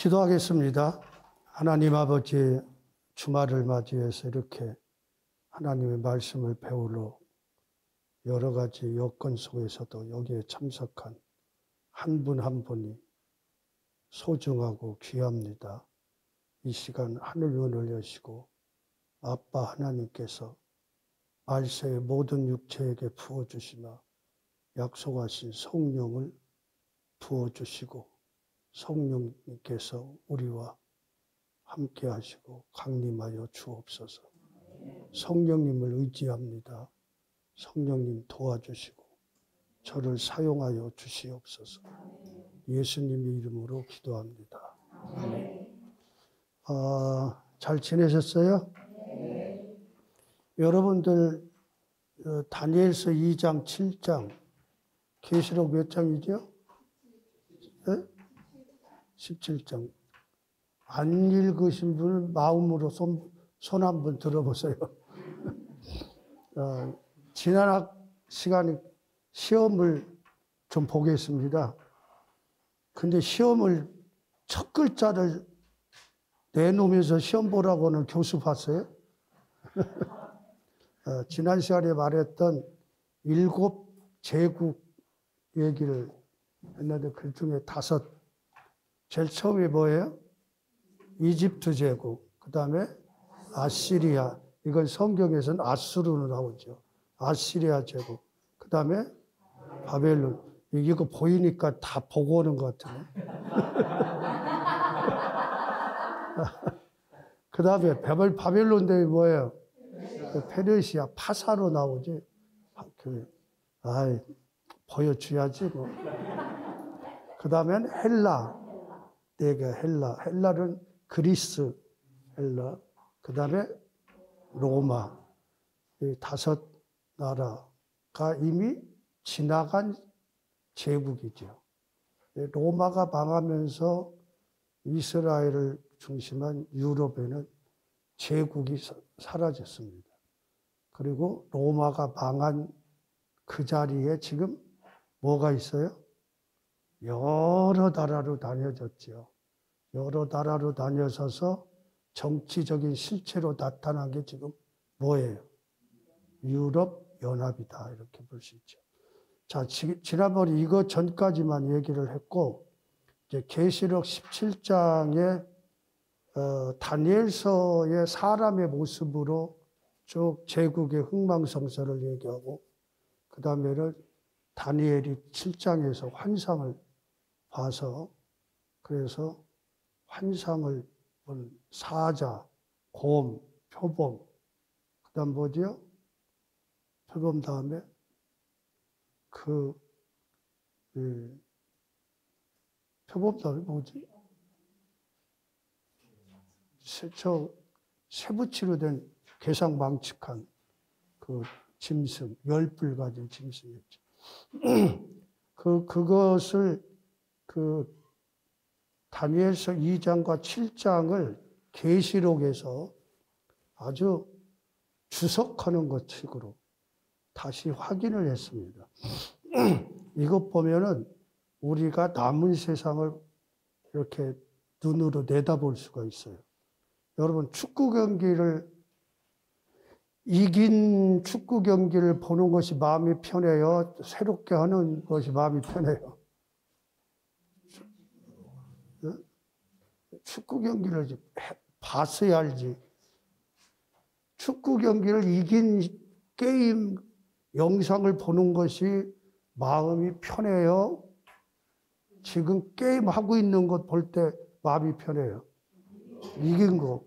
기도하겠습니다. 하나님 아버지, 주말을 맞이해서 이렇게 하나님의 말씀을 배우러 여러 가지 여건 속에서도 여기에 참석한 한 분 한 분이 소중하고 귀합니다. 이 시간 하늘 문을 여시고 아빠 하나님께서 말세의 모든 육체에게 부어주시며 약속하신 성령을 부어주시고 성령님께서 우리와 함께 하시고 강림하여 주옵소서. 성령님을 의지합니다. 성령님 도와주시고 저를 사용하여 주시옵소서. 예수님의 이름으로 기도합니다. 잘 지내셨어요? 여러분들 다니엘서 2장, 7장, 계시록 몇 장이죠? 네? 17장. 안 읽으신 분은 마음으로 손 한번 들어보세요. 지난 시간에 시험을 좀 보겠습니다. 근데 시험을 첫 글자를 내놓으면서 시험 보라고 하는 교수 봤어요? 지난 시간에 말했던 7 제국 얘기를 했는데 그 중에 5, 제일 처음에 뭐예요? 이집트 제국, 그 다음에 아시리아, 이건 성경에서는 아수르로 나오죠. 아시리아 제국, 그 다음에 바벨론. 이거 보이니까 다 보고 오는 것 같으네. 그 다음에 바벨론 대위 뭐예요? 페르시아, 파사로 나오지. 보여줘야지 뭐. 그 다음엔 헬라, 4개 헬라는 그리스, 헬라. 그 다음에 로마. 이 5 나라가 이미 지나간 제국이죠. 로마가 망하면서 이스라엘을 중심한 유럽에는 제국이 사라졌습니다. 그리고 로마가 망한 그 자리에 지금 뭐가 있어요? 여러 나라로 나뉘어졌죠. 여러 나라로 나뉘어져서 정치적인 실체로 나타난 게 지금 뭐예요? 유럽 연합이다, 이렇게 볼 수 있죠. 자, 지난번에 이거 전까지만 얘기를 했고, 이제 계시록 17장에 다니엘서의 사람의 모습으로 쭉 제국의 흥망성쇠를 얘기하고, 그 다음에는 다니엘이 7장에서 환상을 봐서, 그래서 환상을 본 사자, 곰, 표범, 그 다음 뭐지요? 표범 다음에 표범 다음에 뭐지? 쇠붙이로 된 괴상망측한 그 짐승, 10뿔 가진 짐승이었죠. 그것을 다니엘서 2장과 7장을 계시록에서 아주 주석하는 것 식으로 다시 확인을 했습니다. 이것 보면은 우리가 남은 세상을 이렇게 눈으로 내다볼 수가 있어요. 여러분, 축구 경기를 이긴 축구 경기를 보는 것이 마음이 편해요? 새롭게 하는 것이 마음이 편해요? 축구 경기를 봤어야 알지. 축구 경기를 이긴 게임 영상을 보는 것이 마음이 편해요? 지금 게임하고 있는 것 볼 때 마음이 편해요? 이긴 거.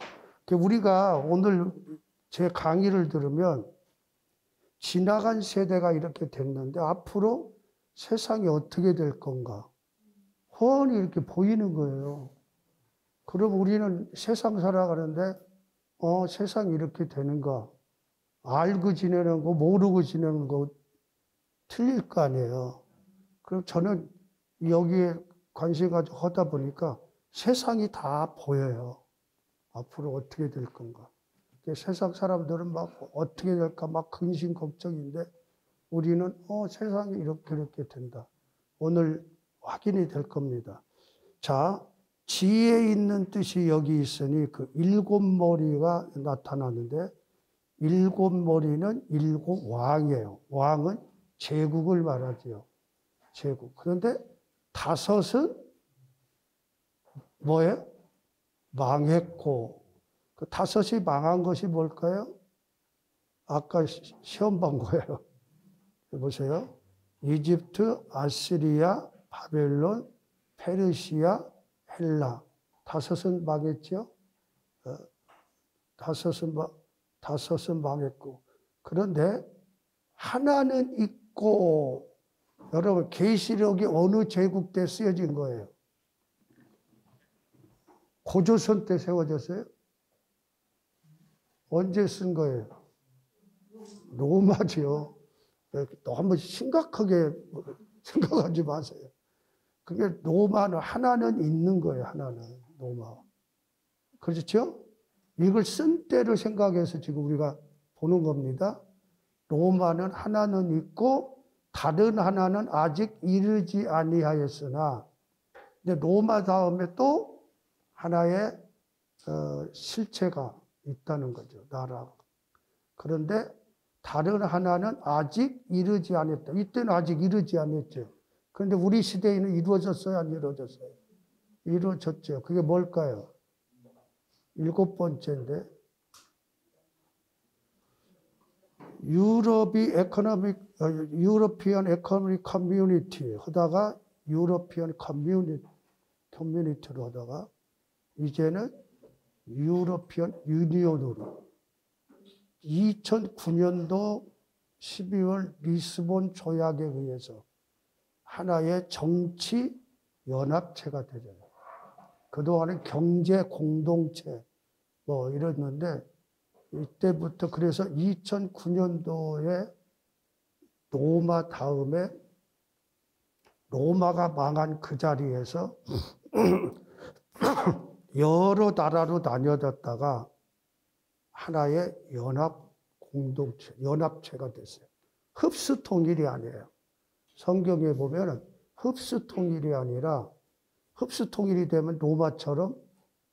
우리가 오늘 제 강의를 들으면 지나간 세대가 이렇게 됐는데 앞으로 세상이 어떻게 될 건가? 훤히 이렇게 보이는 거예요. 그럼 우리는 세상 살아가는데 세상이 이렇게 되는가? 알고 지내는 거, 모르고 지내는 거 틀릴 거 아니에요. 그럼 저는 여기에 관심 가지고 하다 보니까 세상이 다 보여요. 앞으로 어떻게 될 건가. 세상 사람들은 막 어떻게 될까 막 근심 걱정인데 우리는 세상이 이렇게 된다. 오늘 확인이 될 겁니다. 자, 지혜 있는 뜻이 여기 있으니 그 일곱 머리가 나타나는데 일곱 머리는 일곱 왕이에요. 왕은 제국을 말하지요. 제국. 그런데 다섯은 뭐예요? 망했고 그 다섯이 망한 것이 뭘까요? 아까 시험 본 거예요. 보세요. 이집트, 아시리아, 바벨론, 페르시아, 헬라. 다섯은 망했죠? 다섯은 망했고. 그런데 하나는 있고, 여러분, 계시록이 어느 제국 때 쓰여진 거예요? 고조선 때 세워졌어요? 언제 쓴 거예요? 로마죠. 너무 심각하게 생각하지 마세요. 그게 로마는 하나는 있는 거예요. 하나는 로마. 그렇죠? 이걸 쓴 때를 생각해서 지금 우리가 보는 겁니다. 로마는 하나는 있고 다른 하나는 아직 이르지 아니하였으나, 근데 로마 다음에 또 하나의 실체가 있다는 거죠. 나라. 그런데 다른 하나는 아직 이르지 않았다. 이때는 아직 이르지 않았죠. 그런데 우리 시대에는 이루어졌어요? 안 이루어졌어요? 이루어졌죠. 그게 뭘까요? 일곱 번째인데, 유러피언 에코노믹 커뮤니티 하다가 유러피언 커뮤니티로 하다가 이제는 유러피언 유니온으로 2009년도 12월 리스본 조약에 의해서 하나의 정치 연합체가 되잖아요. 그동안은 경제 공동체 뭐 이랬는데 이때부터 그래서 2009년도에 로마 다음에 로마가 망한 그 자리에서 여러 나라로 나뉘어졌다가 하나의 연합 공동체, 연합체가 됐어요. 흡수 통일이 아니에요. 성경에 보면은 흡수 통일이 아니라 흡수 통일이 되면 로마처럼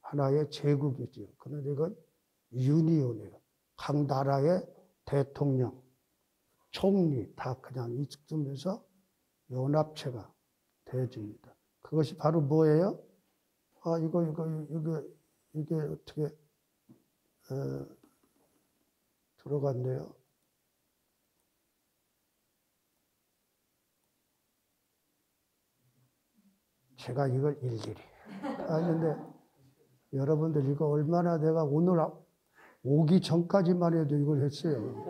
하나의 제국이죠. 그런데 이건 유니온이에요. 각 나라의 대통령, 총리 다 그냥 있으면서 연합체가 되어집니다. 그것이 바로 뭐예요? 이게 어떻게 들어갔네요. 제가 이걸 일일이. 근데 여러분들 이거 얼마나 내가 오늘 오기 전까지만 해도 이걸 했어요.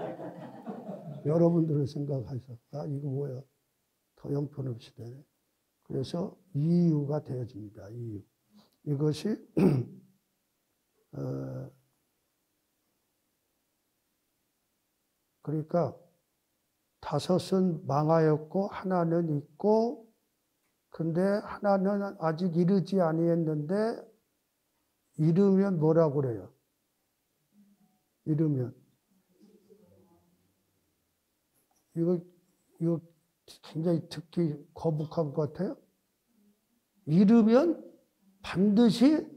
여러분들을 생각해서. 이거 뭐야. 더 형편없이 되네. 그래서 EU가 되어집니다. EU. 이것이 그러니까 다섯은 망하였고 하나는 있고 근데 하나는 아직 이르지 아니했는데 이르면 뭐라고 그래요? 이르면 이거 굉장히 듣기 거북한 것 같아요. 이르면 반드시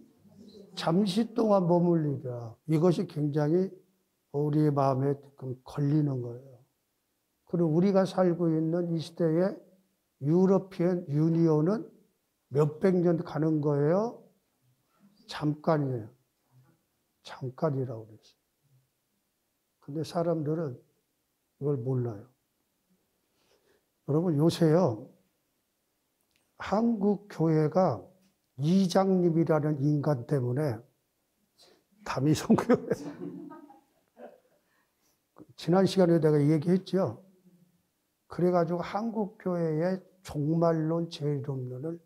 잠시 동안 머물리라. 이것이 굉장히 우리의 마음에 걸리는 거예요. 그리고 우리가 살고 있는 이 시대에 유러피언 유니온은 몇백 년 가는 거예요? 잠깐이에요. 잠깐이라고 그랬어요. 근데 사람들은 이걸 몰라요. 여러분 요새요. 한국 교회가 이장님이라는 인간 때문에 다미성교회 지난 시간에 내가 얘기했죠. 그래가지고 한국 교회의 종말론, 제일론을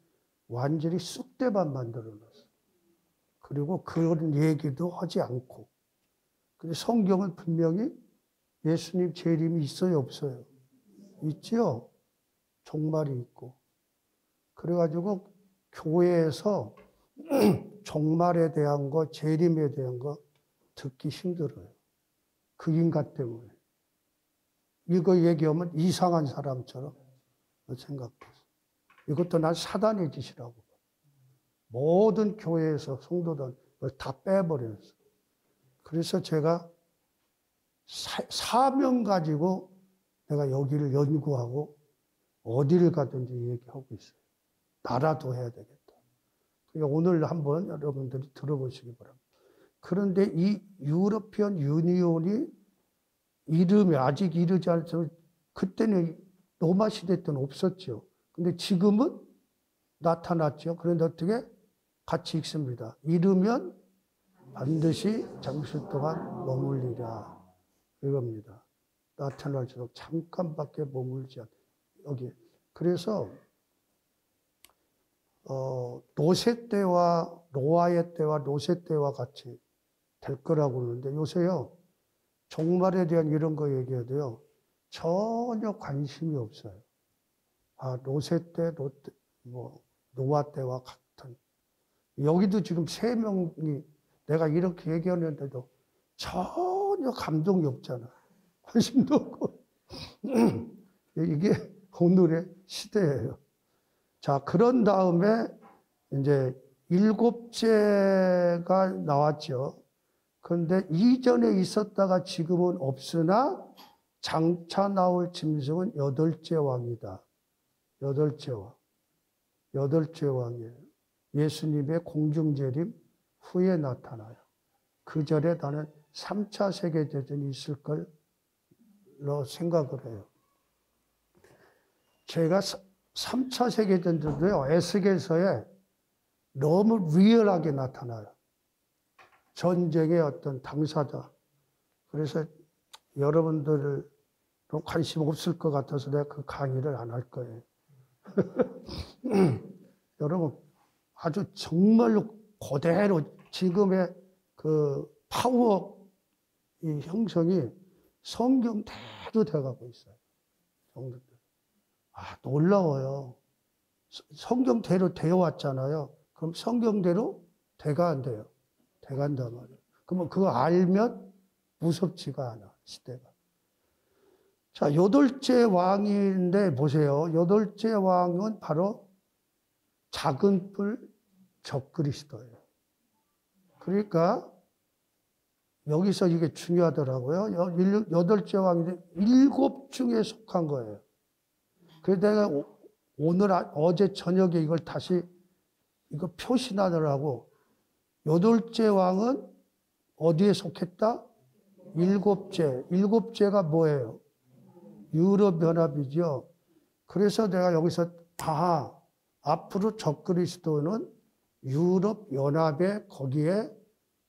완전히 쑥대밭 만들어놨어. 그리고 그런 얘기도 하지 않고. 근데 성경은 분명히 예수님 재림이 있어요, 없어요? 있죠. 종말이 있고. 그래가지고 교회에서 종말에 대한 거, 재림에 대한 거 듣기 힘들어요. 그 인간 때문에. 이거 얘기하면 이상한 사람처럼 생각해서. 이것도 난 사단의 짓이라고 봐. 모든 교회에서 성도들 다 빼버렸어요. 그래서 제가 사명 가지고 내가 여기를 연구하고 어디를 가든지 얘기하고 있어요. 나라도 해야 되겠다. 그러니까 오늘 한번 여러분들이 들어보시기 바랍니다. 그런데 이 유러피언 유니온이 이름이 아직 이르지 않아서 그때는 로마 시대 때는 없었죠. 근데 지금은 나타났죠. 그런데 어떻게? 같이 읽습니다. 이르면 반드시 장수 동안 머물리라. 이겁니다. 나타날수록 잠깐밖에 머물지 않. 여기. 그래서 노세 때와 노아의 때와 노세 때와 같이 될 거라고 그러는데 요새요. 종말에 대한 이런 거 얘기해도요. 전혀 관심이 없어요. 아, 노세 때, 노아 때와 같은. 여기도 지금 3명이 내가 이렇게 얘기하는데도 전혀 감동이 없잖아. 관심도 없고. 이게 오늘의 시대예요. 자, 그런 다음에 이제 7제가 나왔죠. 그런데 이전에 있었다가 지금은 없으나 장차 나올 짐승은 8째 왕이다. 8째 왕. 8째 왕이에요. 예수님의 공중재림 후에 나타나요. 그 전에 나는 3차 세계대전이 있을 걸로 생각을 해요. 제가 3차 세계대전도요, 에스겔서에 너무 리얼하게 나타나요. 전쟁의 어떤 당사자. 그래서 여러분들은 관심 없을 것 같아서 내가 그 강의를 안 할 거예요. 여러분, 아주 정말로 그대로 지금의 그 파워 이 형성이 성경대로 돼가고 있어요. 성경대로. 아, 놀라워요. 성경대로 되어 왔잖아요. 그럼 성경대로 돼가 안 돼요. 돼간단 말이에요. 그러면 그거 알면 무섭지가 않아, 시대가. 자, 8째 왕인데 보세요. 8째 왕은 바로 작은 뿔 적그리스도예요. 그러니까 여기서 이게 중요하더라고요. 8째 왕인데 7 중에 속한 거예요. 그래서 내가 어제 저녁에 이걸 다시 이거 표시하느라고 8째 왕은 어디에 속했다? 7째. 7째가 뭐예요? 유럽연합이죠. 그래서 내가 여기서 앞으로 적그리스도는 유럽연합의 거기에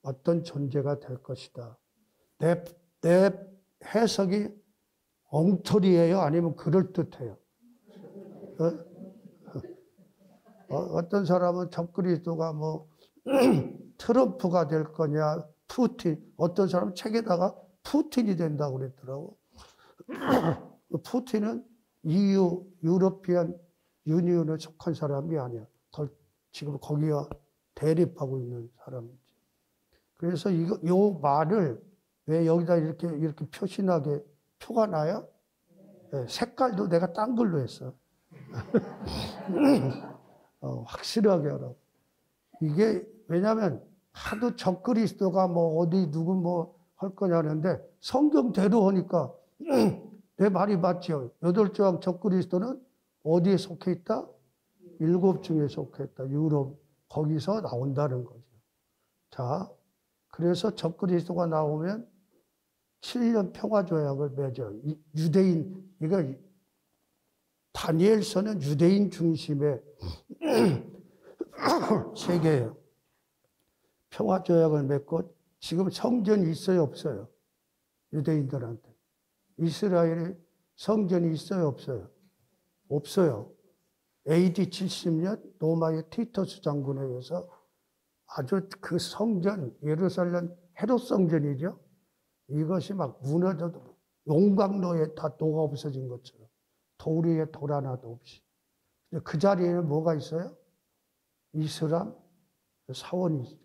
어떤 존재가 될 것이다. 내 해석이 엉터리예요? 아니면 그럴듯해요? 어떤 사람은 적그리스도가 뭐 트럼프가 될 거냐, 푸틴. 어떤 사람은 책에다가 푸틴이 된다고 그랬더라고. 푸틴은 EU, 유러피안 유니온에 속한 사람이 아니야. 지금 거기와 대립하고 있는 사람이지. 그래서 요 말을 왜 여기다 이렇게 표시나게 표가 나요? 네, 색깔도 내가 딴 걸로 했어. 확실하게 하라고. 이게 왜냐면 하도 적그리스도가 뭐 어디 누구 뭐 할 거냐는데 성경대로 하니까 내 말이 맞죠. 8째 왕 적그리스도는 어디에 속해 있다? 7 중에 속해 있다. 유럽 거기서 나온다는 거죠. 자, 그래서 적그리스도가 나오면 7년 평화조약을 맺어요. 유대인, 이거 다니엘서는 유대인 중심의 세계예요. 평화조약을 맺고 지금 성전이 있어요, 없어요? 유대인들한테. 이스라엘에 성전이 있어요, 없어요? 없어요. AD 70년 로마의 티터스 장군에 의해서 아주 그 성전, 예루살렘 헤롯 성전이죠. 이것이 막 무너져도 용광로에 다 녹아 없어진 것처럼 돌 위에 돌 하나도 없이. 그 자리에는 뭐가 있어요? 이슬람 사원이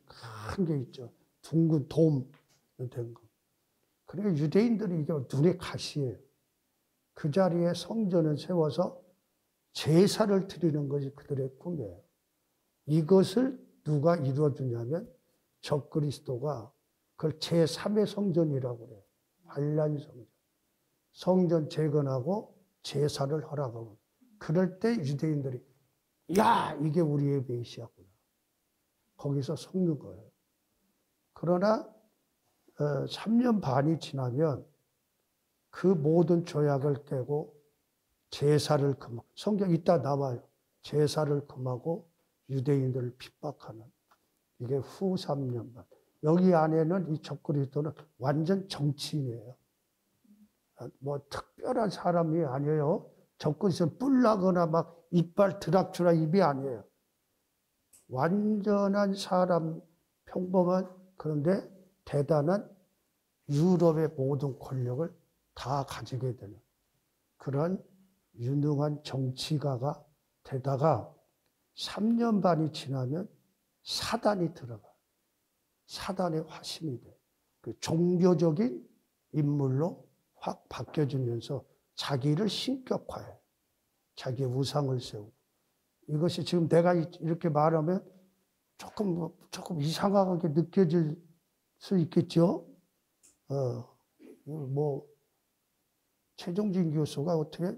큰 게 있죠. 둥근 돔 된 거. 그러니까 유대인들이 이게 눈에 가시예요. 그 자리에 성전을 세워서 제사를 드리는 것이 그들의 꿈이에요. 이것을 누가 이루어주냐면 적그리스도가 그걸 제3의 성전이라고 그래요. 환란 성전. 성전 재건하고 제사를 허락하고. 그럴 때 유대인들이 야, 이게 우리의 메시아구나. 거기서 속는 거예요. 그러나 3년 반이 지나면 그 모든 조약을 깨고 제사를 금하고, 성경 이따 나와요. 제사를 금하고 유대인들을 핍박하는, 이게 후 3년 반. 여기 안에는 이 적그리스도는 완전 정치인이에요. 뭐 특별한 사람이 아니에요. 적그리스도 뿔나거나 막 이빨 드라큘라 입이 아니에요. 완전한 사람, 평범한, 그런데 대단한 유럽의 모든 권력을 다 가지게 되는 그런 유능한 정치가가 되다가 3년 반이 지나면 사단이 들어가. 사단의 화신이 돼. 그 종교적인 인물로 확 바뀌어지면서 자기를 신격화해. 자기의 우상을 세우고. 이것이 지금 내가 이렇게 말하면 조금 이상하게 느껴질 수 있겠죠? 뭐, 최종진 교수가 어떻게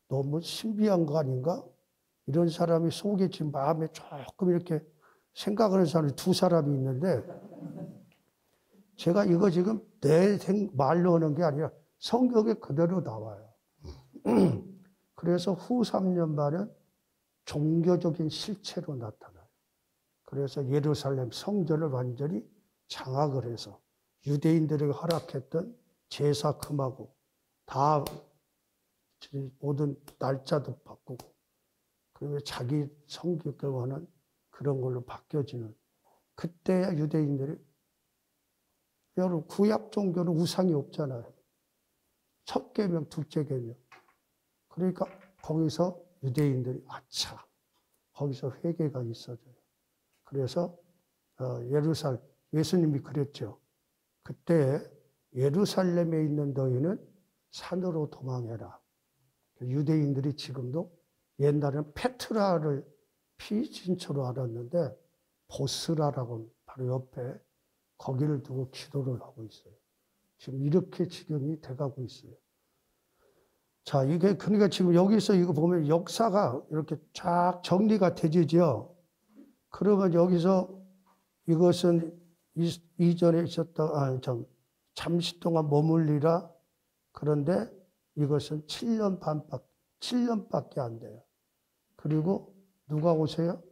너무 신비한 거 아닌가? 이런 사람이 속에 지금 마음에 조금 이렇게 생각하는 사람이 두 사람이 있는데, 제가 이거 지금 내 말로 하는 게 아니라 성경에 그대로 나와요. 그래서 후 3년 반은 종교적인 실체로 나타나요. 그래서 예루살렘 성전을 완전히 장악을 해서 유대인들에게 허락했던 제사 금하고 다 모든 날짜도 바꾸고, 그러면 자기 성격과는 그런 걸로 바뀌어지는, 그때야 유대인들이, 여러분 구약 종교는 우상이 없잖아요. 첫 계명, 둘째 계명. 그러니까 거기서 유대인들이 아차, 거기서 회개가 있어져요. 그래서 예수님이 그랬죠. 그때 예루살렘에 있는 너희는 산으로 도망해라. 유대인들이 지금도 옛날에는 페트라를 피신처로 알았는데 보스라라고 바로 옆에 거기를 두고 기도를 하고 있어요. 지금 이렇게 지경이 돼가고 있어요. 자, 이게 그러니까 지금 여기서 이거 보면 역사가 이렇게 쫙 정리가 되지죠. 그러면 여기서 이것은 이전에 있었던, 잠시 동안 머물리라. 그런데 이것은 7년밖에 안 돼요. 그리고 누가 오세요?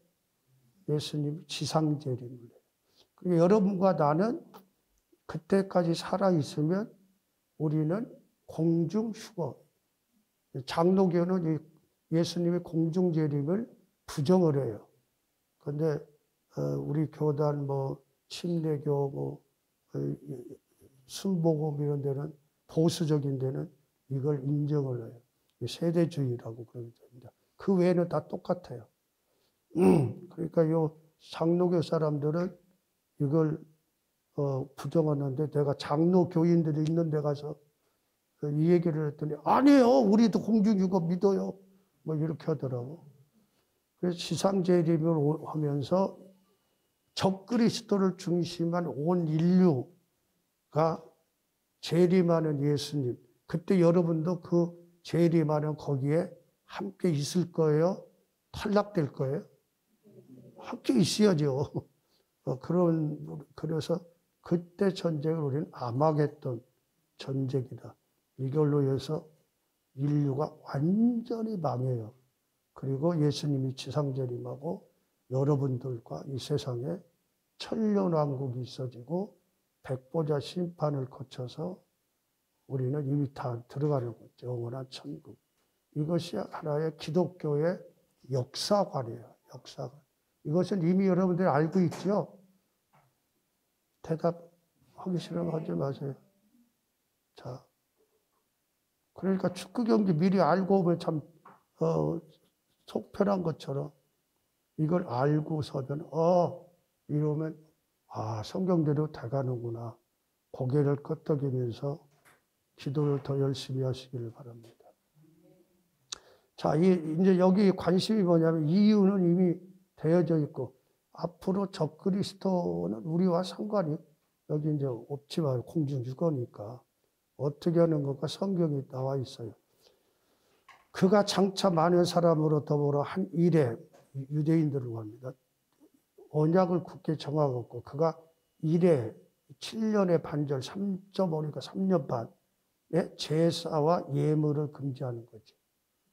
예수님 지상재림을 해요. 그러니까 여러분과 나는 그때까지 살아있으면 우리는 공중휴거. 장로교는 예수님의 공중재림을 부정을 해요. 그런데 우리 교단 침례교 순복음 이런 데는, 보수적인 데는 이걸 인정을 해요. 세대주의라고 그러면 됩니다. 그 외에는 다 똑같아요. 그러니까 요 장로교 사람들은 이걸 부정하는데, 내가 장로 교인들이 있는 데 가서 이 얘기를 했더니 아니에요, 우리도 공중유거 믿어요, 뭐 이렇게 하더라고. 그래서 지상재림을 하면서 적그리스도를 중심한 온 인류가 재림하는 예수님, 그때 여러분도 그 재림하는 거기에 함께 있을 거예요? 탈락될 거예요? 함께 있어야죠. 그래서 그때 전쟁을 우리는 아마겟돈 전쟁이다. 이걸로 해서 인류가 완전히 망해요. 그리고 예수님이 지상재림하고 여러분들과 이 세상에 천년왕국이 있어지고 백보자 심판을 거쳐서 우리는 이미 다 들어가는 거죠. 영원한 천국. 이것이 하나의 기독교의 역사관이에요. 역사관. 이것은 이미 여러분들이 알고 있죠? 대답하기 싫으면 하지 마세요. 자, 그러니까 축구 경기 미리 알고 오면 참 속편한 것처럼 이걸 알고서는 이러면 성경대로 돼가는구나. 고개를 끄덕이면서 기도를 더 열심히 하시기를 바랍니다. 자, 이제 여기 관심이 뭐냐면 이유는 이미 되어져 있고, 앞으로 적그리스도는 우리와 상관이 여기 이제 없지만 공중주거니까 어떻게 하는 것과 성경이 나와 있어요. 그가 장차 많은 사람으로 더불어 한 일에 유대인들을 합니다. 언약을 굳게 정하고 그가 일에 7년의 반절 3.5니까 3년 반의 제사와 예물을 금지하는 거죠.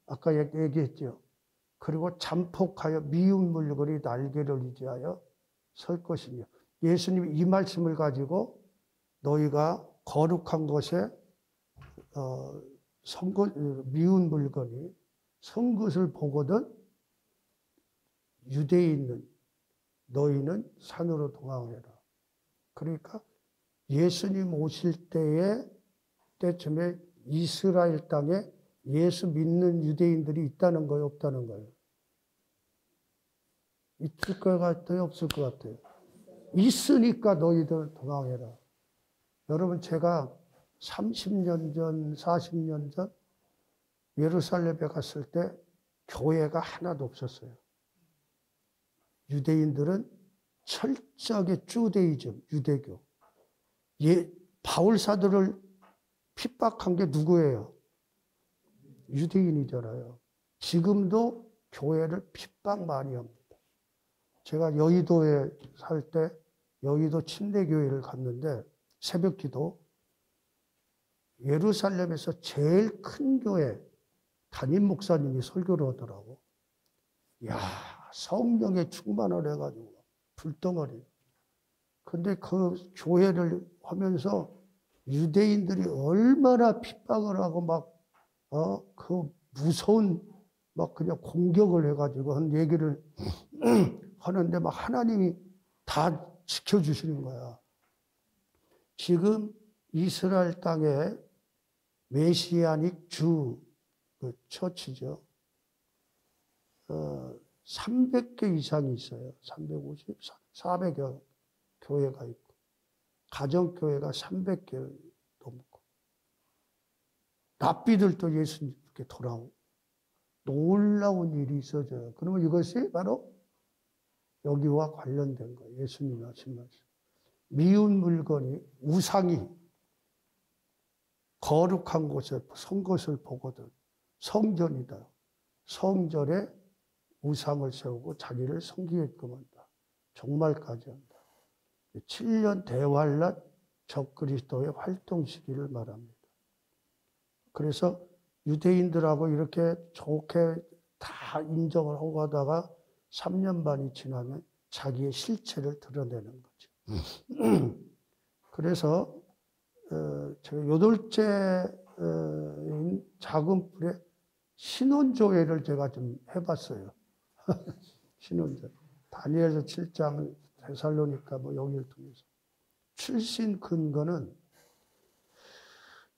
아까 얘기했죠. 그리고 잠폭하여 미운 물건이 날개를 의지하여 설 것이며 예수님이 이 말씀을 가지고 너희가 거룩한 것에 미운 물건이 선 것을 보거든 유대인은 너희는 산으로 도망해라. 그러니까 예수님 오실 때쯤에 이스라엘 땅에 예수 믿는 유대인들이 있다는 거예요, 없다는 거예요? 있을 것 같아요, 없을 것 같아요? 있으니까 너희들 도망해라. 여러분, 제가 30년 전, 40년 전 예루살렘에 갔을 때 교회가 하나도 없었어요. 유대인들은 철저하게 주데이즘, 유대교. 바울 사도를 핍박한 게 누구예요? 유대인이잖아요. 지금도 교회를 핍박 많이 합니다. 제가 여의도에 살 때 여의도 침례교회를 갔는데 새벽 기도 예루살렘에서 제일 큰 교회 담임 목사님이 설교를 하더라고. 야, 성령에 충만을 해가지고 불덩어리. 근데 그 교회를 하면서 유대인들이 얼마나 핍박을 하고 그 무서운 그냥 공격을 해가지고 한 얘기를 하는데 하나님이 다 지켜주시는 거야. 지금 이스라엘 땅에 메시아닉 주 그 처치죠. 300개 이상이 있어요. 350, 400여 교회가 있고 가정교회가 300개 넘고 랍비들도 예수님께 돌아오고 놀라운 일이 있어져요. 그러면 이것이 바로 여기와 관련된 거예요. 예수님이 하신 말씀. 미운 물건이 우상이 거룩한 곳에 선 것을 보거든 성전이다. 성전에 우상을 세우고 자기를 섬기게끔 한다. 종말까지 한다. 7년 대환란 적그리스도의 활동 시기를 말합니다. 그래서 유대인들하고 이렇게 좋게 다 인정을 하고 가다가 3년 반이 지나면 자기의 실체를 드러내는 거죠. 그래서 제가 8째인 작은 뿔에 신혼조회를 제가 좀 해봤어요. 신혼조회. 다니엘서 7장, 데살로니가 여기를 통해서. 출신 근거는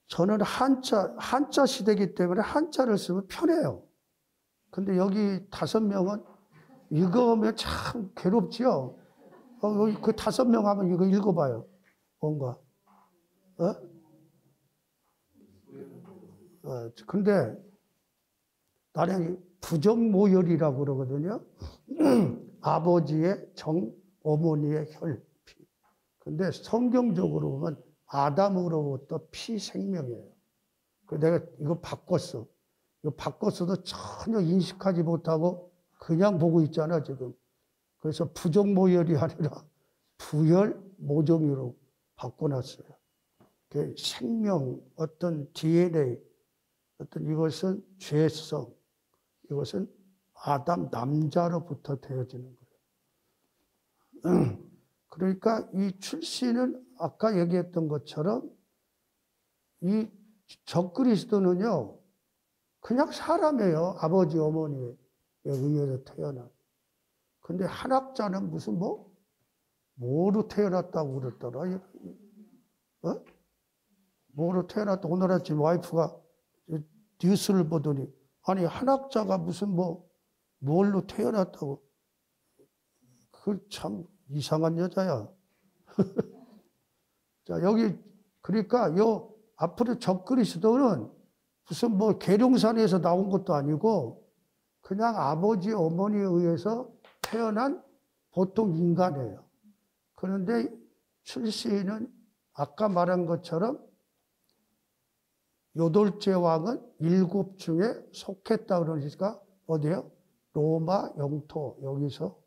저는 한자 시대이기 때문에 한자를 쓰면 편해요. 근데 여기 5명은 읽으면 참 괴롭지요. 그 5명 하면 이거 읽어봐요. 뭔가. 근데 나는 부정모열이라고 그러거든요. 아버지의 정, 어머니의 혈피. 근데 성경적으로 보면 아담으로부터 피 생명이에요. 내가 이거 바꿨어. 이거 바꿨어도 전혀 인식하지 못하고 그냥 보고 있잖아, 지금. 그래서 부정모열이 아니라 부열모종으로 바꿔놨어요. 그 생명, 어떤 DNA, 어떤 이것은 죄성, 이것은 아담 남자로부터 되어지는 거예요. 그러니까 이 출신은 아까 얘기했던 것처럼 이 적그리스도는요, 그냥 사람이에요. 아버지, 어머니에 의해서 태어난. 근데 한학자는 무슨 뭐로 태어났다고 그랬더라. 뭐로 태어났다. 오늘 아침 와이프가 뉴스를 보더니 아니 한학자가 무슨 뭘로 태어났다고. 그 참 이상한 여자야. 자, 여기 그러니까 앞으로 적그리스도는 무슨 계룡산에서 나온 것도 아니고 그냥 아버지 어머니에 의해서 태어난 보통 인간이에요. 그런데 출시는 아까 말한 것처럼 여덟째 왕은 7 중에 속했다 그러니까 어디요? 로마 영토 여기서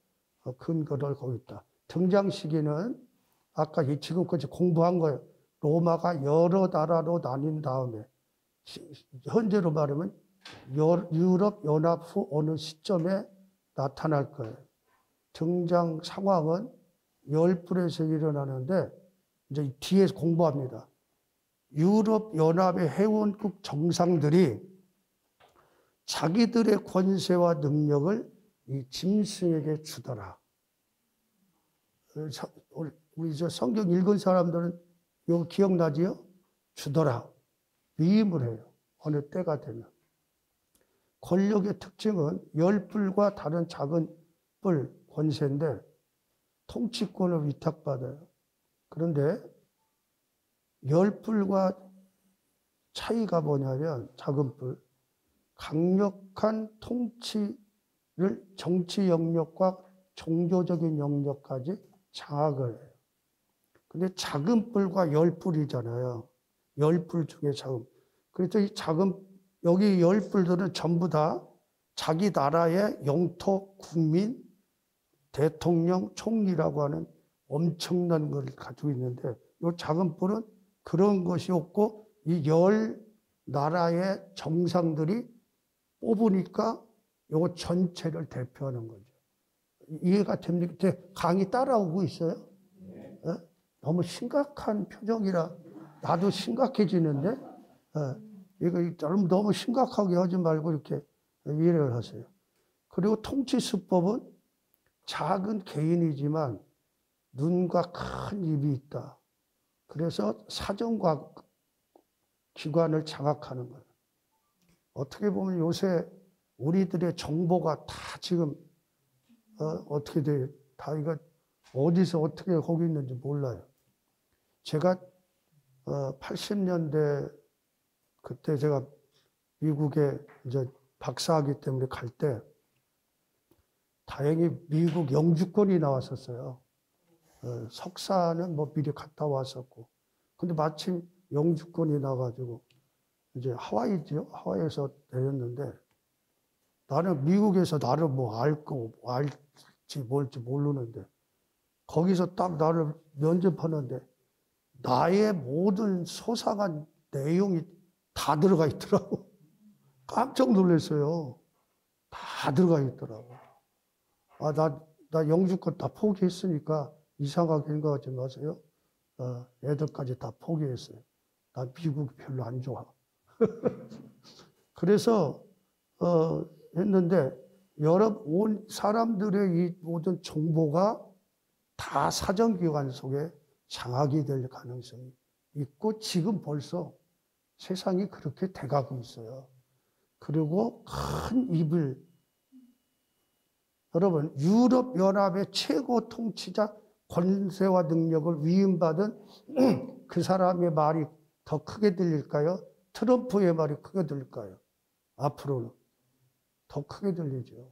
근거를 거기 있다. 등장 시기는 아까 지금까지 공부한 거예요. 로마가 여러 나라로 나뉜 다음에 현재로 말하면 유럽 연합 후 어느 시점에 나타날 거예요. 등장 상황은 열불에서 일어나는데 이제 뒤에 공부합니다. 유럽 연합의 회원국 정상들이 자기들의 권세와 능력을 이 짐승에게 주더라. 우리 저 성경 읽은 사람들은 이거 기억나지요? 주더라. 위임을 해요. 어느 때가 되면. 권력의 특징은 열불과 다른 작은 뿔 권세인데 통치권을 위탁받아요. 그런데 열불과 차이가 뭐냐면 작은 뿔, 강력한 통치를 정치 영역과 종교적인 영역까지 장악을 해요. 근데 작은 뿔과 열뿔이잖아요. 열뿔 중에 작은. 그래서 이 작은, 여기 열뿔들은 전부 다 자기 나라의 영토, 국민, 대통령, 총리라고 하는 엄청난 걸 가지고 있는데, 이 작은 뿔은 그런 것이 없고, 이 10나라의 정상들이 뽑으니까 이 전체를 대표하는 거죠. 이해가 됩니까? 강의 따라오고 있어요? 네. 너무 심각한 표정이라 나도 심각해지는데, 이거 여러분 너무 심각하게 하지 말고 이렇게 이해를 하세요. 그리고 통치 수법은 작은 개인이지만 눈과 큰 입이 있다. 그래서 사정과 기관을 장악하는 거예요. 어떻게 보면 요새 우리들의 정보가 다 지금 어떻게 돼요? 다 이거 어디서 어떻게 거기 있는지 몰라요. 제가 80년대 그때 제가 미국에 이제 박사하기 때문에 갈 때 다행히 미국 영주권이 나왔었어요. 석사는 뭐 미리 갔다 왔었고. 근데 마침 영주권이 나가지고 이제 하와이죠. 하와이에서 내렸는데 나는 미국에서 나를 뭐 알지 뭘지 모르는데 거기서 딱 나를 면접하는데 나의 모든 소상한 내용이 다 들어가 있더라고. 깜짝 놀랐어요. 다 들어가 있더라고. 나 영주권 다 포기했으니까 이상하게 생각하지 마세요. 애들까지 다 포기했어요. 나 미국 별로 안 좋아. 그래서 했는데 온 사람들의 이 모든 정보가 다 사정기관 속에 장악이 될 가능성이 있고 지금 벌써 세상이 그렇게 돼가고 있어요. 그리고 큰 입을 여러분 유럽연합의 최고 통치자 권세와 능력을 위임받은 그 사람의 말이 더 크게 들릴까요? 트럼프의 말이 크게 들릴까요? 앞으로는 더 크게 들리죠.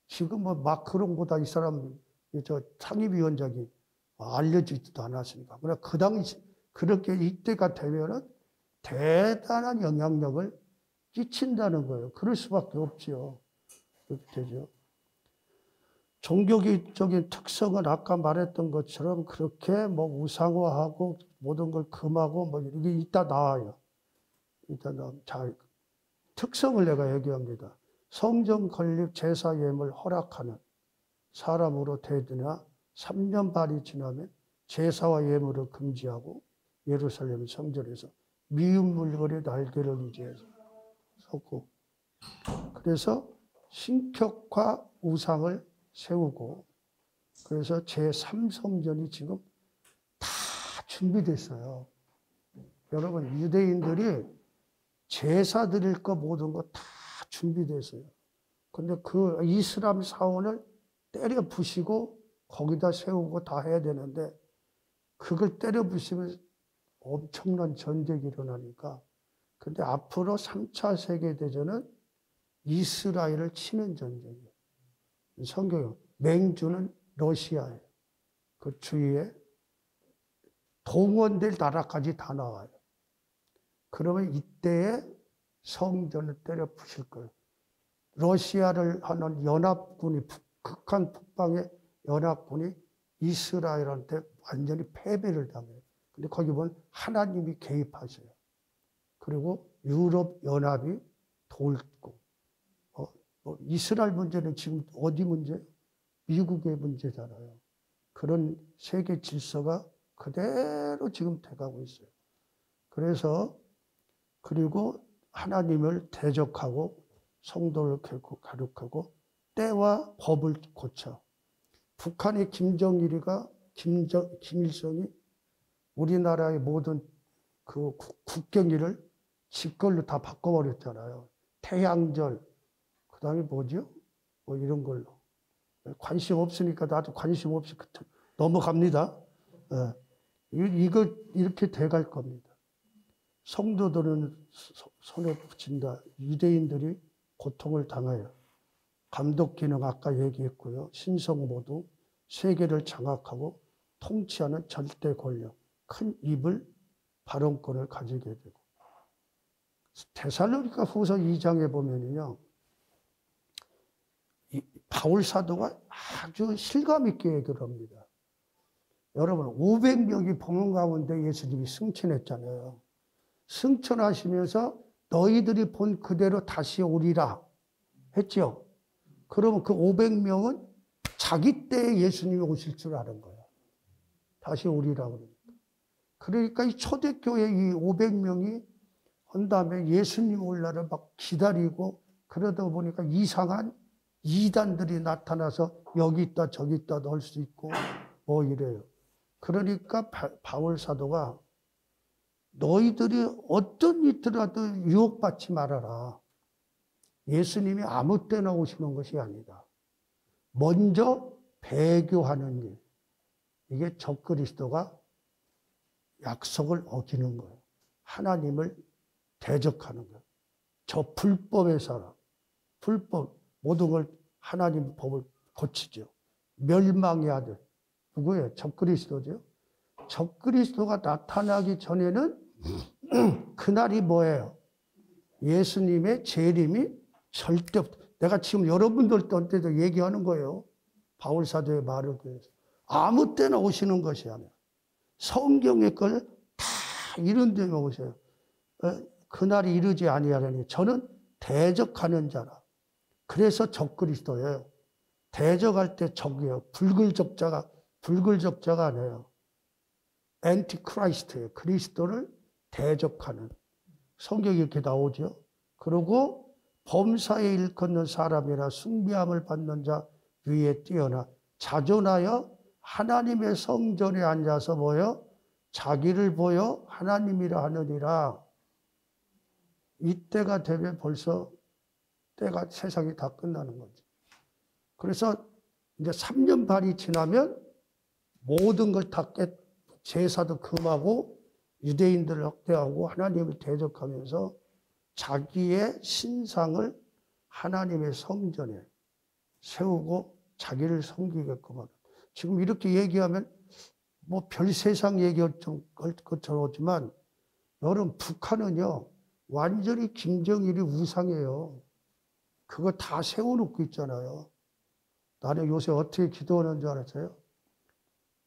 지금 뭐 마크롱보다 이 사람 저 상임위원장이 알려지지도 않았으니까. 그러나 그 당시 그렇게 이때가 되면은 대단한 영향력을 끼친다는 거예요. 그럴 수밖에 없지요. 그렇게 되죠. 종교적인 특성은 아까 말했던 것처럼 그렇게 뭐 우상화하고 모든 걸 금하고 뭐 이게 이따 나와요. 이따 나오면 잘 특성을 내가 얘기합니다. 성전 건립 제사 예물 허락하는 사람으로 되드나 3년 반이 지나면 제사와 예물을 금지하고 예루살렘 성전에서 미운 물건의 날개를 이제해서 섰고 그래서 신격화 우상을 세우고 그래서 제3성전이 지금 다 준비됐어요. 여러분 유대인들이 제사 드릴 거 모든 거 다 준비됐어요. 근데 그 이슬람 사원을 때려 부시고 거기다 세우고 다 해야 되는데 그걸 때려 부시면 엄청난 전쟁이 일어나니까 근데 앞으로 3차 세계대전은 이스라엘을 치는 전쟁이에요. 성경은 맹주는 러시아에 그 주위에 동원될 나라까지 다 나와요. 그러면 이때에 성전을 때려 부실 거예요. 러시아를 하는 연합군이, 극한 북방의 연합군이 이스라엘한테 완전히 패배를 당해요. 근데 거기 보면 하나님이 개입하세요. 그리고 유럽 연합이 돕고, 이스라엘 문제는 지금 어디 문제예요? 미국의 문제잖아요. 그런 세계 질서가 그대로 지금 돼가고 있어요. 그래서, 그리고 하나님을 대적하고 성도를 결국 가륙하고 때와 법을 고쳐. 북한의 김일성이 우리나라의 모든 그 국경일을 직걸로 다 바꿔버렸잖아요. 태양절, 그 다음에 뭐죠? 뭐 이런 걸로. 관심 없으니까 나도 관심 없이 넘어갑니다. 이거 이렇게 돼갈 겁니다. 성도들은 손에 붙인다. 유대인들이 고통을 당해요. 감독 기능 아까 얘기했고요. 신성 모두 세계를 장악하고 통치하는 절대 권력, 큰 입을 발언권을 가지게 되고. 데살로니가 후서 2장에 보면요. 바울 사도가 아주 실감 있게 얘기를 합니다. 여러분 500명이 보는 가운데 예수님이 승천했잖아요. 승천하시면서 너희들이 본 그대로 다시 오리라 했죠. 그러면 그 500명은 자기 때에 예수님이 오실 줄 아는 거예요. 다시 오리라 그러니까. 그러니까 이 초대교회 이 500명이 한 다음에 예수님 올 날을 막 기다리고 그러다 보니까 이상한 이단들이 나타나서 여기 있다 저기 있다 넣을 수 있고 뭐 이래요. 그러니까 바울 사도가 너희들이 어떤 일이라도 유혹받지 말아라. 예수님이 아무 때나 오시는 것이 아니다. 먼저 배교하는 일. 이게 적그리스도가 약속을 어기는 거예요. 하나님을 대적하는 거예요. 저 불법의 사람, 불법, 모든 걸 하나님 법을 고치죠. 멸망의 아들. 누구예요? 적그리스도죠. 적그리스도가 나타나기 전에는 그날이 뭐예요? 예수님의 재림이 절대 없다. 내가 지금 여러분들한테도 얘기하는 거예요. 바울 사도의 말을 그래서 아무 때나 오시는 것이 아니라 성경의 걸 다 이런 데면 오세요. 그날이 이르지 아니하려니 저는 대적하는 자라. 그래서 적그리스도예요. 대적할 때 적이에요. 불글적자가 아니에요. 엔티크라이스트예요. 그리스도를 대적하는. 성경이 이렇게 나오죠. 그리고 범사에 일컫는 사람이나 숭배함을 받는 자 위에 뛰어나 자존하여 하나님의 성전에 앉아서 뭐요? 자기를 보여 하나님이라 하느니라. 이때가 되면 벌써 때가 세상이 다 끝나는 거죠. 그래서 이제 3년 반이 지나면 모든 걸 다 제사도 금하고 유대인들을 학대하고 하나님을 대적하면서 자기의 신상을 하나님의 성전에 세우고 자기를 섬기게끔 하는. 지금 이렇게 얘기하면 뭐 별 세상 얘기할 것처럼 하지만 여러분 북한은요 완전히 김정일이 우상이에요. 그거 다 세워놓고 있잖아요. 나는 요새 어떻게 기도하는 줄 알았어요?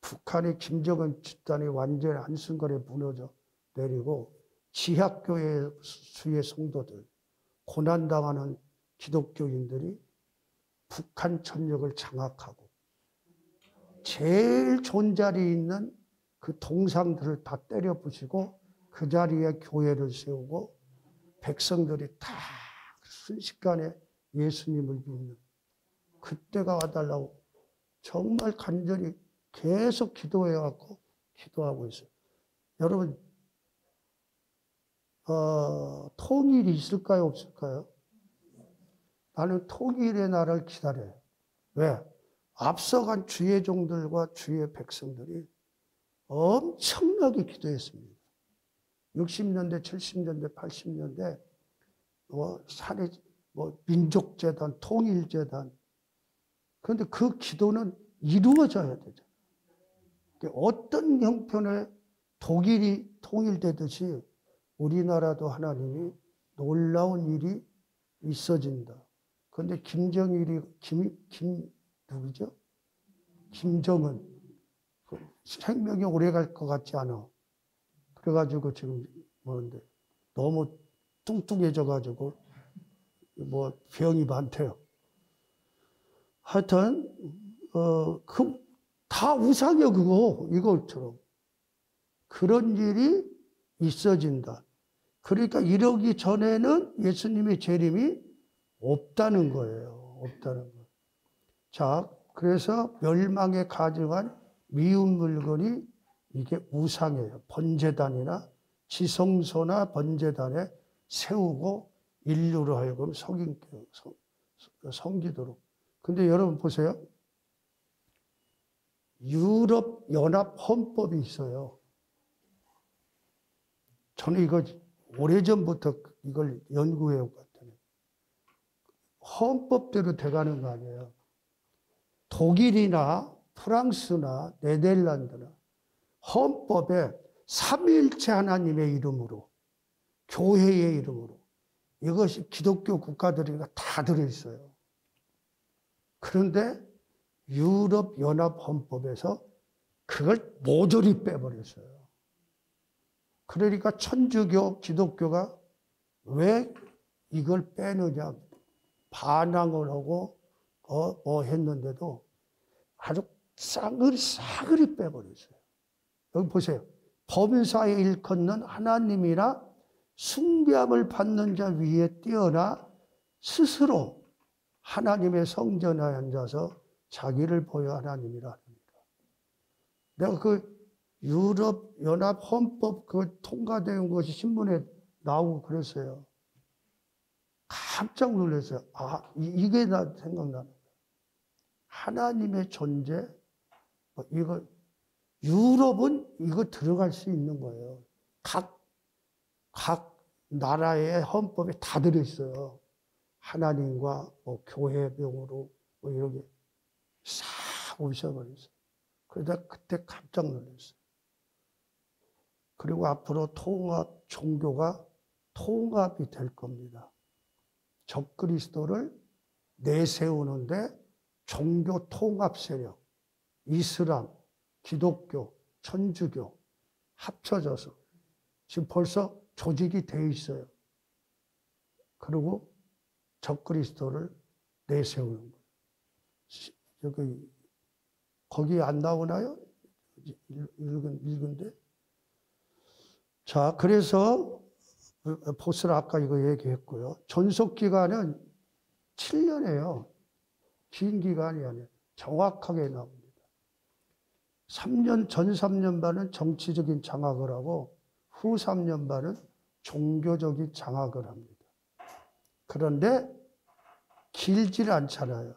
북한의 김정은 집단이 완전히 한순간에 무너져 내리고 지하교회 수의 성도들, 고난당하는 기독교인들이 북한 전역을 장악하고 제일 좋은 자리에 있는 그 동상들을 다 때려 부시고 그 자리에 교회를 세우고 백성들이 다 순식간에 예수님을 믿는 그때가 와달라고 정말 간절히 계속 기도해갖고 기도하고 있어요. 여러분, 통일이 있을까요, 없을까요? 나는 통일의 날을 기다려요. 왜? 앞서간 주의 종들과 주의 백성들이 엄청나게 기도했습니다. 60년대, 70년대, 80년대, 산의 민족재단, 통일재단. 그런데 그 기도는 이루어져야 되죠. 어떤 형편의 독일이 통일되듯이 우리나라도 하나님이 놀라운 일이 있어진다. 그런데 김정일이 누구죠? 김정은 생명이 오래 갈 것 같지 않아. 그래가지고 지금 뭐는데 너무 뚱뚱해져가지고 뭐 병이 많대요. 하여튼 다 우상이야 그거 이것처럼 그런 일이 있어진다. 그러니까 이러기 전에는 예수님의 재림이 없다는 거예요. 없다는 거. 자, 그래서 멸망에 가증한 미운 물건이 이게 우상이에요. 번제단이나 지성소나 번제단에 세우고 인류로 하여금 섬기도록. 근데 여러분 보세요. 유럽 연합 헌법이 있어요. 저는 이거 오래전부터 이걸 연구해 왔거든요. 헌법대로 돼가는 거 아니에요. 독일이나 프랑스나 네덜란드나 헌법에 삼위일체 하나님의 이름으로 교회의 이름으로 이것이 기독교 국가들이니까 다 들어있어요. 그런데 유럽 연합 헌법에서 그걸 모조리 빼버렸어요. 그러니까 천주교, 기독교가 왜 이걸 빼느냐 반항을 하고 했는데도 아주 싸그리 빼버렸어요. 여기 보세요. 범사에 일컫는 하나님이나 숭배함을 받는 자 위에 뛰어나 스스로 하나님의 성전에 앉아서 자기를 보여 하나님이라 합니다. 내가 그 유럽 연합 헌법 그 통과된 것이 신문에 나오고 그랬어요. 깜짝 놀랐어요. 아, 이게 나 생각나는 거예요. 하나님의 존재, 이거 유럽은 이거 들어갈 수 있는 거예요. 각 나라의 헌법에 다 들어있어요. 하나님과 교회병으로 이렇게 싹 오셔버렸어요. 그러다 그때 깜짝 놀랐어요. 그리고 앞으로 종교가 통합이 될 겁니다. 적그리스도를 내세우는데 종교 통합 세력, 이슬람, 기독교, 천주교 합쳐져서 지금 벌써 조직이 돼 있어요. 그리고 적그리스도를 내세우는 거예요. 여기 거기 안 나오나요? 읽은데. 자, 그래서 보스라 아까 이거 얘기했고요. 존속 기간은 7년이에요. 긴 기간이 아니에요. 정확하게 나옵니다. 전 3년 반은 정치적인 장악을 하고 후 3년 반은 종교적인 장악을 합니다. 그런데 길질 않잖아요.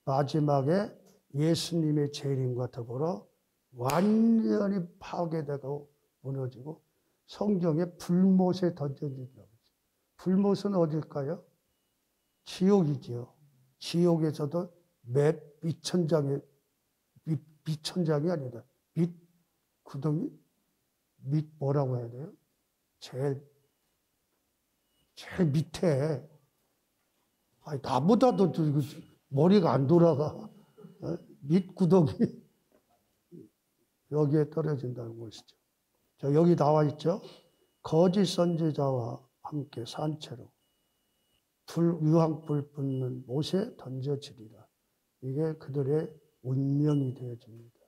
마지막에 예수님의 재림과 더불어 완전히 파괴되고 무너지고 성경에 불못에 던져진다고. 불못은 어딜까요? 지옥이지요. 지옥에서도 밑천장이 아니다. 밑구덩이? 뭐라고 해야 돼요? 제일 밑에. 아니, 나보다도 머리가 안 돌아가. 밑구덩이. 여기에 떨어진다는 것이죠. 자, 여기 나와 있죠. 거짓 선지자와 함께 산채로 유황불 붙는 못에 던져지리라. 이게 그들의 운명이 되어집니다.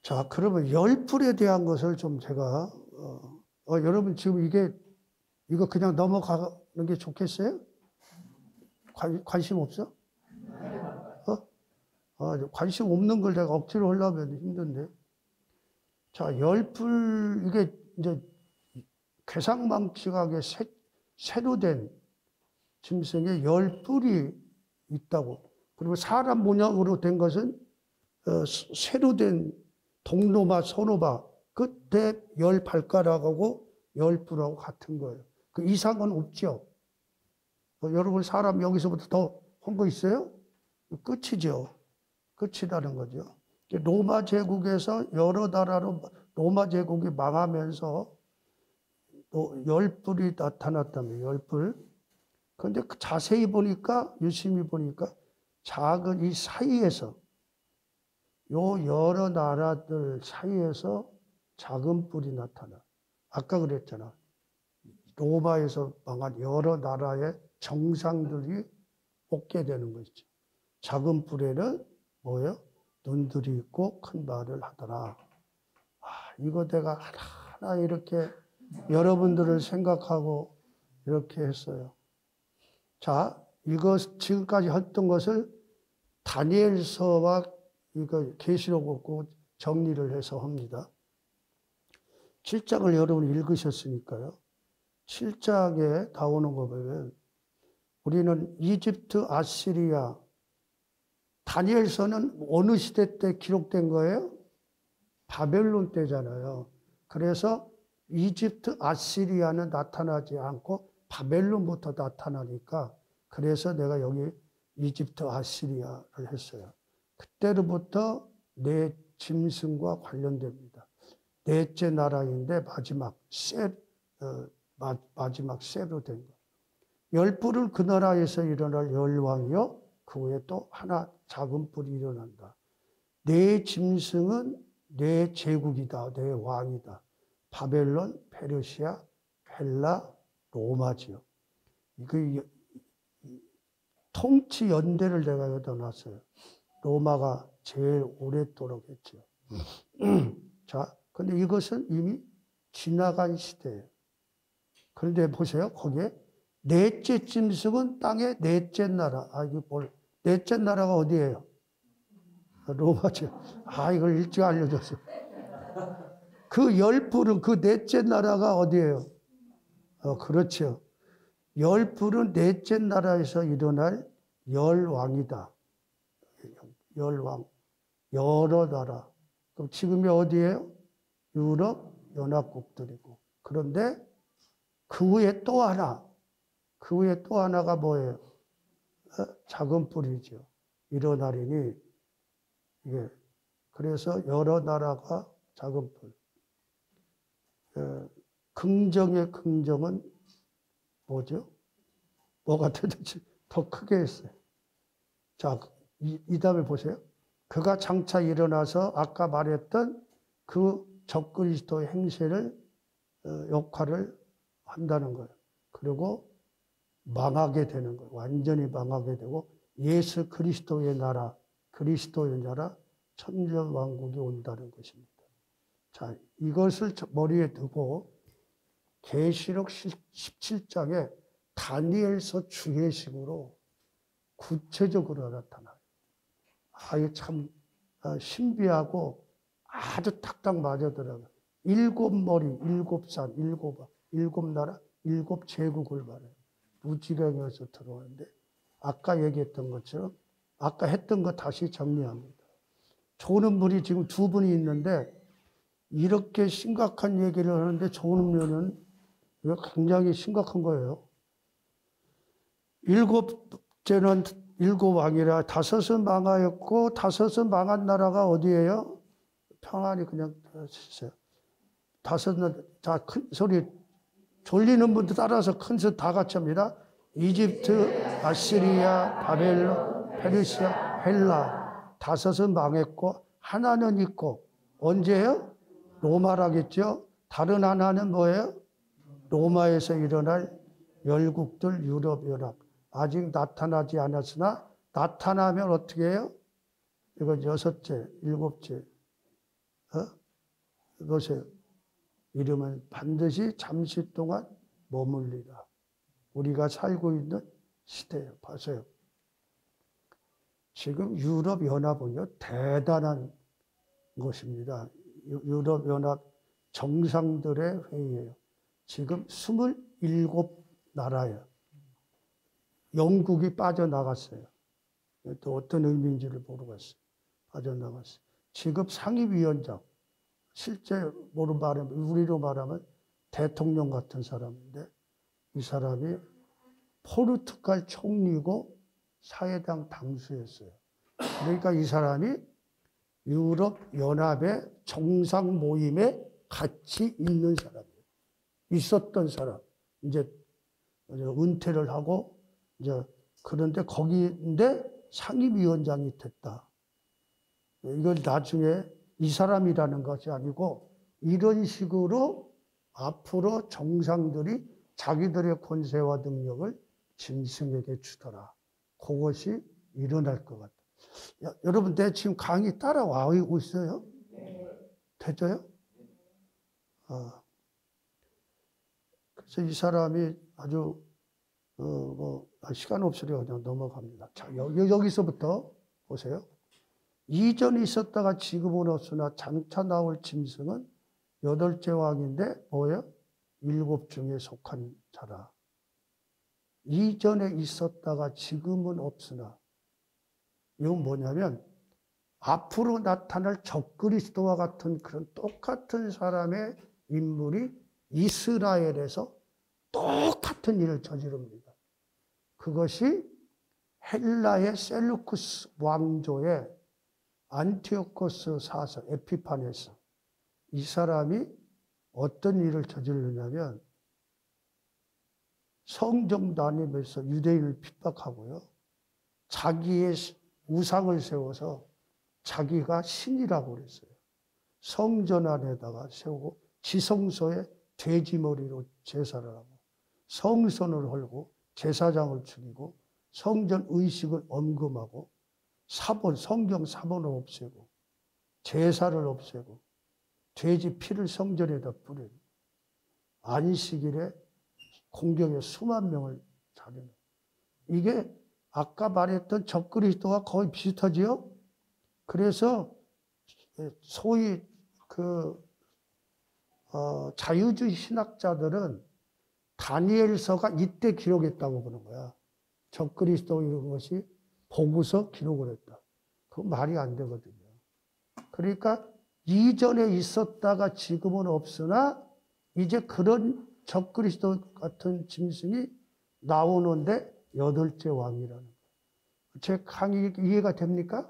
자, 그러면 열불에 대한 것을 좀 제가 여러분 지금 이거 그냥 넘어가는 게 좋겠어요? 관심 없어? 관심 없는 걸 내가 억지로 하려면 힘든데. 자, 열불, 이게 이제 괴상망측하게 새로 된 짐승에 열불이 있다고. 그리고 사람 모양으로 된 것은 새로 된 동로마, 소노바, 끝에 열 발가락하고 열불하고 같은 거예요. 그 이상은 없죠. 여러분 사람 여기서부터 더 한 거 있어요? 끝이죠. 끝이라는 거죠. 로마 제국에서 여러 나라로 로마 제국이 망하면서 또 열불이 나타났다며, 열불. 그런데 자세히 보니까, 유심히 보니까 작은 이 사이에서, 요 여러 나라들 사이에서 작은 불이 나타나. 아까 그랬잖아. 로마에서 망한 여러 나라의 정상들이 옥게 되는 것이죠. 작은 불에는 뭐예요? 눈들이 있고 큰 말을 하더라. 이거 내가 하나하나 이렇게 여러분들을 생각하고 이렇게 했어요. 자, 이거 지금까지 했던 것을 다니엘서와 이거 계시록 없고 정리를 해서 합니다. 7장을 여러분 읽으셨으니까요. 7장에 나오는 거 보면 우리는 이집트, 아시리아, 다니엘서는 어느 시대 때 기록된 거예요? 바벨론 때잖아요. 그래서 이집트, 아시리아는 나타나지 않고 바벨론부터 나타나니까 그래서 내가 여기 이집트, 아시리아를 했어요. 그때로부터 네 짐승과 관련됩니다. 넷째 나라인데 마지막 셋로 된 거. 열불은 그 나라에서 일어날 열왕이요. 그 후에 또 하나 작은 불이 일어난다. 네 짐승은 네 제국이다. 네 왕이다. 바벨론, 페르시아, 헬라, 로마지요. 그 통치 연대를 내가 여기다 놨어요. 로마가 제일 오랫도록 했죠. 자, 근데 이것은 이미 지나간 시대예요. 그런데 보세요. 거기에 넷째 짐승은 땅의 넷째 나라. 넷째 나라가 어디예요? 로마죠. 이걸 일찍 알려줬어. 그 열불은 그 넷째 나라가 어디예요? 그렇죠. 열불은 넷째 나라에서 일어날 열왕이다. 열왕. 여러 나라. 그럼 지금이 어디예요? 유럽 연합국들이고. 그런데 그 후에 또 하나가 뭐예요? 작은 불이죠. 일어나리니, 이게. 그래서 여러 나라가 작은 불. 긍정의 긍정은 뭐죠? 뭐가 되든지 더 크게 했어요. 자, 이 다음에 보세요. 그가 장차 일어나서 아까 말했던 그 적그리스도의 행세를, 역할을 한다는 거예요. 그리고 망하게 되는 거예요. 완전히 망하게 되고 예수 그리스도의 나라, 천년왕국이 온다는 것입니다. 자, 이것을 머리에 두고 계시록 17장에 다니엘서 주예식으로 구체적으로 나타나요. 이게 참 신비하고 아주 탁탁 맞아들어요. 7머리, 7산, 7나라, 7제국을 말해요. 무지경에서 들어오는데 아까 얘기했던 것처럼 아까 했던 거 다시 정리합니다. 조는 분이 지금 두 분이 있는데 이렇게 심각한 얘기를 하는데 조는 면은 이거 굉장히 심각한 거예요. 7째는 7왕이라 5은 망하였고 5은 망한 나라가 어디예요? 평안히 그냥 있어요. 5은 자, 큰 소리 졸리는 분들 따라서 큰 소리 다 같이 합니다. 이집트, 아시리아, 바벨론, 페르시아, 헬라 5은 망했고 하나는 있고 언제예요? 로마라겠죠. 다른 하나는 뭐예요? 로마에서 일어날 열국들 유럽연합. 아직 나타나지 않았으나 나타나면 어떻게 해요? 이건 6째, 7째. 보세요. 이름은 반드시 잠시 동안 머물리라. 우리가 살고 있는 시대예요. 보세요. 지금 유럽연합은요, 대단한 것입니다. 유럽연합 정상들의 회의예요. 지금 27나라예요. 영국이 빠져나갔어요. 또 어떤 의미인지를 모르겠어요. 빠져나갔어요. 지금 상임위원장, 실제 우리로 말하면 대통령 같은 사람인데 이 사람이 포르투갈 총리고 사회당 당수였어요. 그러니까 이 사람이 유럽 연합의 정상 모임에 같이 있는 사람이에요. 있었던 사람. 이제 은퇴를 하고 이제 그런데 거기인데 상임위원장이 됐다. 이걸 나중에 이 사람이라는 것이 아니고 이런 식으로 앞으로 정상들이 자기들의 권세와 능력을 짐승에게 주더라. 그것이 일어날 것 같아요. 여러분, 내 지금 강의 따라와고 있어요? 되죠? 그래서 이 사람이 아주 시간 없으려 그냥 넘어갑니다. 자, 여기서부터 보세요. 이전에 있었다가 지금은 없으나 장차 나올 짐승은 8째 왕인데 뭐예요? 7 중에 속한 자라. 이전에 있었다가 지금은 없으나 이건 뭐냐면 앞으로 나타날 적그리스도와 같은 그런 똑같은 사람의 인물이 이스라엘에서 똑같은 일을 저지릅니다. 그것이 헬라의 셀루쿠스 왕조의 안티오코스 4세 에피파네스, 이 사람이 어떤 일을 저지르냐면 성전 다니면서 유대인을 핍박하고요. 자기의 우상을 세워서 자기가 신이라고 그랬어요. 성전 안에다가 세우고 지성소에 돼지 머리로 제사를 하고 성선을 헐고 제사장을 죽이고 성전 의식을 엄금하고 사본, 성경 사본을 없애고 제사를 없애고 돼지 피를 성전에다 뿌리고 안식일에 공경에 수만 명을 잡는, 이게 아까 말했던 적그리스도와 거의 비슷하지요? 그래서 소위 자유주의 신학자들은 다니엘서가 이때 기록했다고 보는 거야. 적그리스도 이런 것이 보고서 기록을 했다. 그건 말이 안 되거든요. 그러니까 이전에 있었다가 지금은 없으나 이제 그런 적그리스도 같은 짐승이 나오는데 8째 왕이라는 거예요. 제 강의 이해가 됩니까?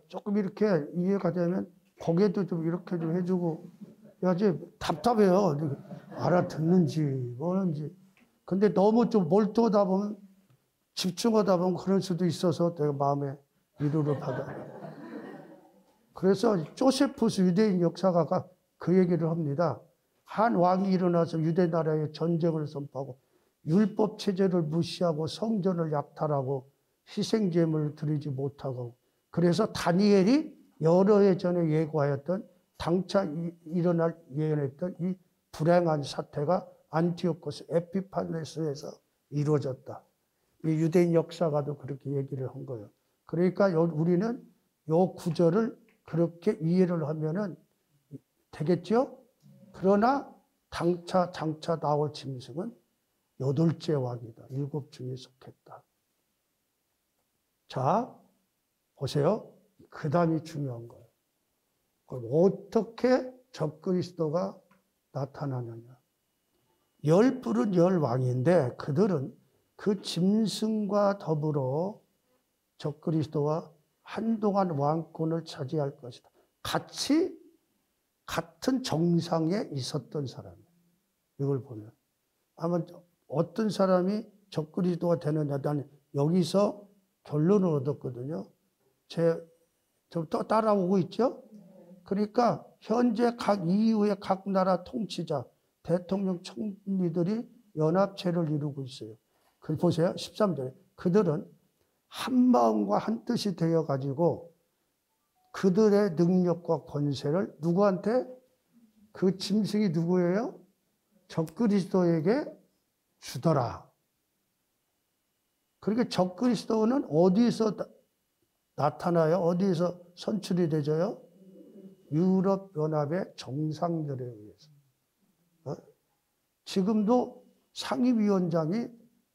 조금 이렇게 이해가 되면 고개도 좀 이렇게 좀 해주고, 야지 답답해요. 알아듣는지 뭐는지. 근데 너무 좀 몰두하다 보면, 집중하다 보면 그럴 수도 있어서 내가 마음에 위로를 받아. 그래서 조세푸스 유대인 역사가가 그 얘기를 합니다. 한 왕이 일어나서 유대 나라에 전쟁을 선포하고 율법 체제를 무시하고 성전을 약탈하고 희생제물을 드리지 못하고, 그래서 다니엘이 여러 해 전에 예고하였던 당차 일어날 예언했던 이 불행한 사태가 안티오코스 에피파네스에서 이루어졌다. 이 유대인 역사가도 그렇게 얘기를 한 거예요. 그러니까 우리는 이 구절을 그렇게 이해를 하면은 되겠죠? 그러나 장차 나올 짐승은 8째 왕이다. 7 중에 속했다. 자, 보세요. 그 다음이 중요한 거예요. 그럼 어떻게 적그리스도가 나타나느냐. 10뿔은 10왕인데 그들은 그 짐승과 더불어 적그리스도와 한동안 왕권을 차지할 것이다. 같은 정상에 있었던 사람이에요. 이걸 보면. 아마 어떤 사람이 적그리스도가 되느냐. 나는 여기서 결론을 얻었거든요. 좀 따라오고 있죠? 그러니까 현재 각 이후의 각 나라 통치자, 대통령, 총리들이 연합체를 이루고 있어요. 그 보세요. 13절에. 그들은 한 마음과 한 뜻이 되어가지고 그들의 능력과 권세를 누구한테? 그 짐승이 누구예요? 적그리스도에게 주더라. 그러니까 적그리스도는 어디서 나타나요? 어디에서 선출이 되져요? 유럽연합의 정상들에 의해서. 지금도 상임위원장이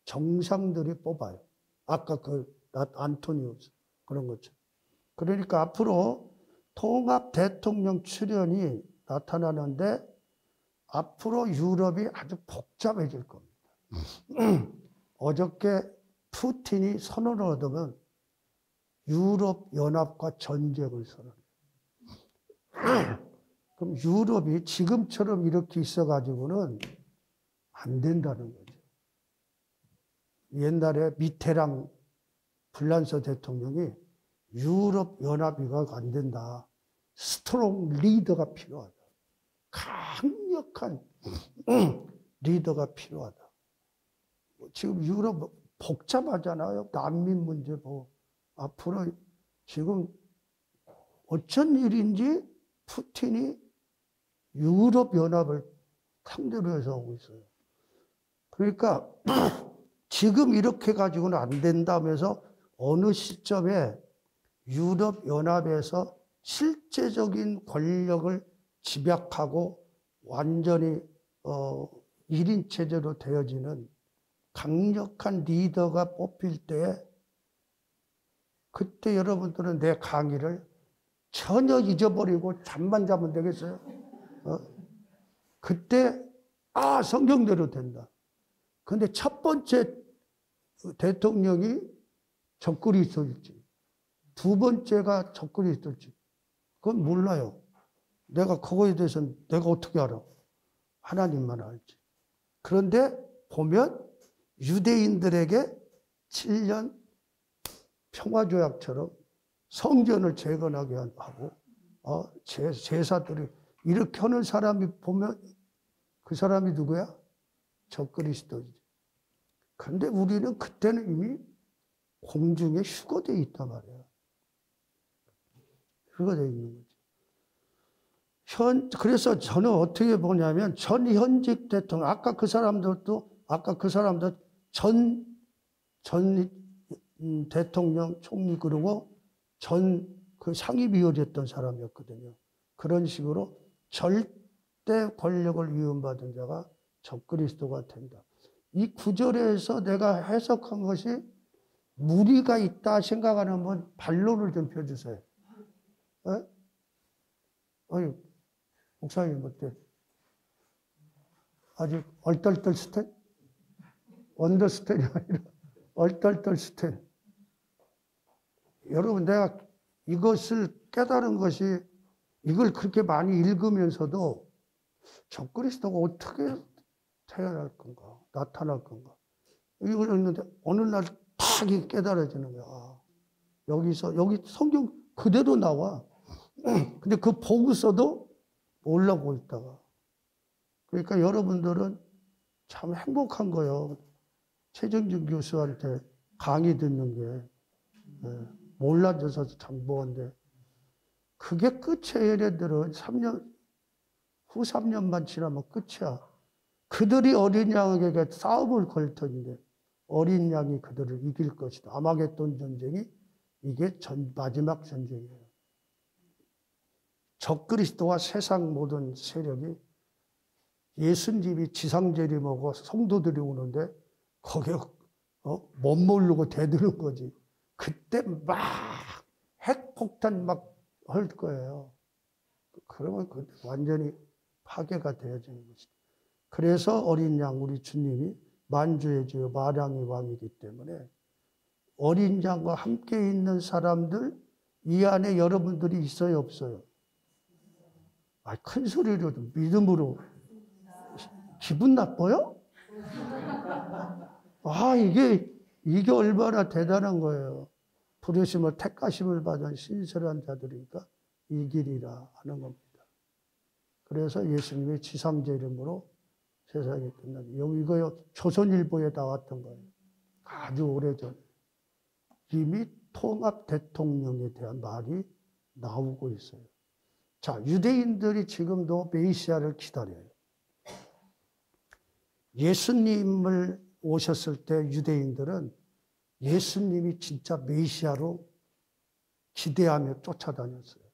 정상들이 뽑아요. 아까 안토니우스 그런 거죠. 그러니까 앞으로 통합 대통령 출연이 나타나는데 앞으로 유럽이 아주 복잡해질 겁니다. 어저께 푸틴이 선언을 얻으면 유럽 연합과 전쟁을 선언해요. 그럼 유럽이 지금처럼 이렇게 있어가지고는 안 된다는 거죠. 옛날에 미테랑 불란서 대통령이 유럽 연합이가 안 된다. 스트롱 리더가 필요하다. 강력한 리더가 필요하다. 지금 유럽 복잡하잖아요. 난민 문제 뭐 앞으로 지금 어쩐 일인지 푸틴이 유럽 연합을 상대로 해서 하고 있어요. 그러니까 지금 이렇게 가지고는 안 된다면서 어느 시점에 유럽 연합에서 실제적인 권력을 집약하고 완전히 1인 체제로 되어지는 강력한 리더가 뽑힐 때 그때 여러분들은 내 강의를 전혀 잊어버리고 잠만 자면 되겠어요? 그때 성경대로 된다. 근데 첫 번째 대통령이 적그리스도일지 두 번째가 적그리스도일지 그건 몰라요. 내가 그거에 대해서는 내가 어떻게 알아? 하나님만 알지. 그런데 보면 유대인들에게 7년 평화조약처럼 성전을 재건하게 하고 제사들이 이렇게 하는 사람이 보면 그 사람이 누구야? 적그리스도이지. 그런데 우리는 그때는 이미 공중에 휴거되어 있단 말이야. 휴거되어 있는 거지. 그래서 저는 어떻게 보냐면 전현직 대통령, 아까 그 사람들 전 대통령 총리 그리고 그 상임위원이었던 사람이었거든요. 그런 식으로 절대 권력을 위임받은 자가 적그리스도가 된다. 이 구절에서 내가 해석한 것이 무리가 있다 생각하는 분 반론을 좀 펴주세요. 아니, 목사님 어때? 아직 얼떨떨 스탠? 언더스탠이 아니라 얼떨떨 스탠. 여러분 내가 이것을 깨달은 것이 이걸 그렇게 많이 읽으면서도 적그리스도가 어떻게 태어날 건가? 나타날 건가? 이걸 읽는데 어느 날 탁 깨달아지는 거야. 여기 성경 그대로 나와. 근데 그 보고서도 몰라보고 있다가. 그러니까 여러분들은 참 행복한 거예요. 최정준 교수한테 강의 듣는 게. 몰라줘서 참 뭐한데. 그게 끝이에요. 얘네들은 후 3년만 지나면 끝이야. 그들이 어린 양에게 싸움을 걸 텐데 어린 양이 그들을 이길 것이다. 아마겟돈 전쟁이 이게 마지막 전쟁이에요. 적그리스도와 세상 모든 세력이 예수님이 지상재림하고 성도들이 오는데 거기에 못 모르고 대드는 거지. 그때 막 핵폭탄 막 할 거예요. 그러면 완전히 파괴가 되어지는 것이다. 그래서 어린 양 우리 주님이 만주의 주 마량의 왕이기 때문에 어린 양과 함께 있는 사람들 이 안에 여러분들이 있어요 없어요? 큰 소리로 믿음으로 기분 나빠요? 이게 얼마나 대단한 거예요. 부르심을 택하심을 받은 신실한 자들이니까 이 길이라 하는 겁니다. 그래서 예수님의 지상재림으로 세상이 끝나고 이거요 조선일보에 나왔던 거예요. 아주 오래전 이미 통합 대통령에 대한 말이 나오고 있어요. 자, 유대인들이 지금도 메시아를 기다려요. 예수님을 오셨을 때 유대인들은 예수님이 진짜 메시아로 기대하며 쫓아다녔어요.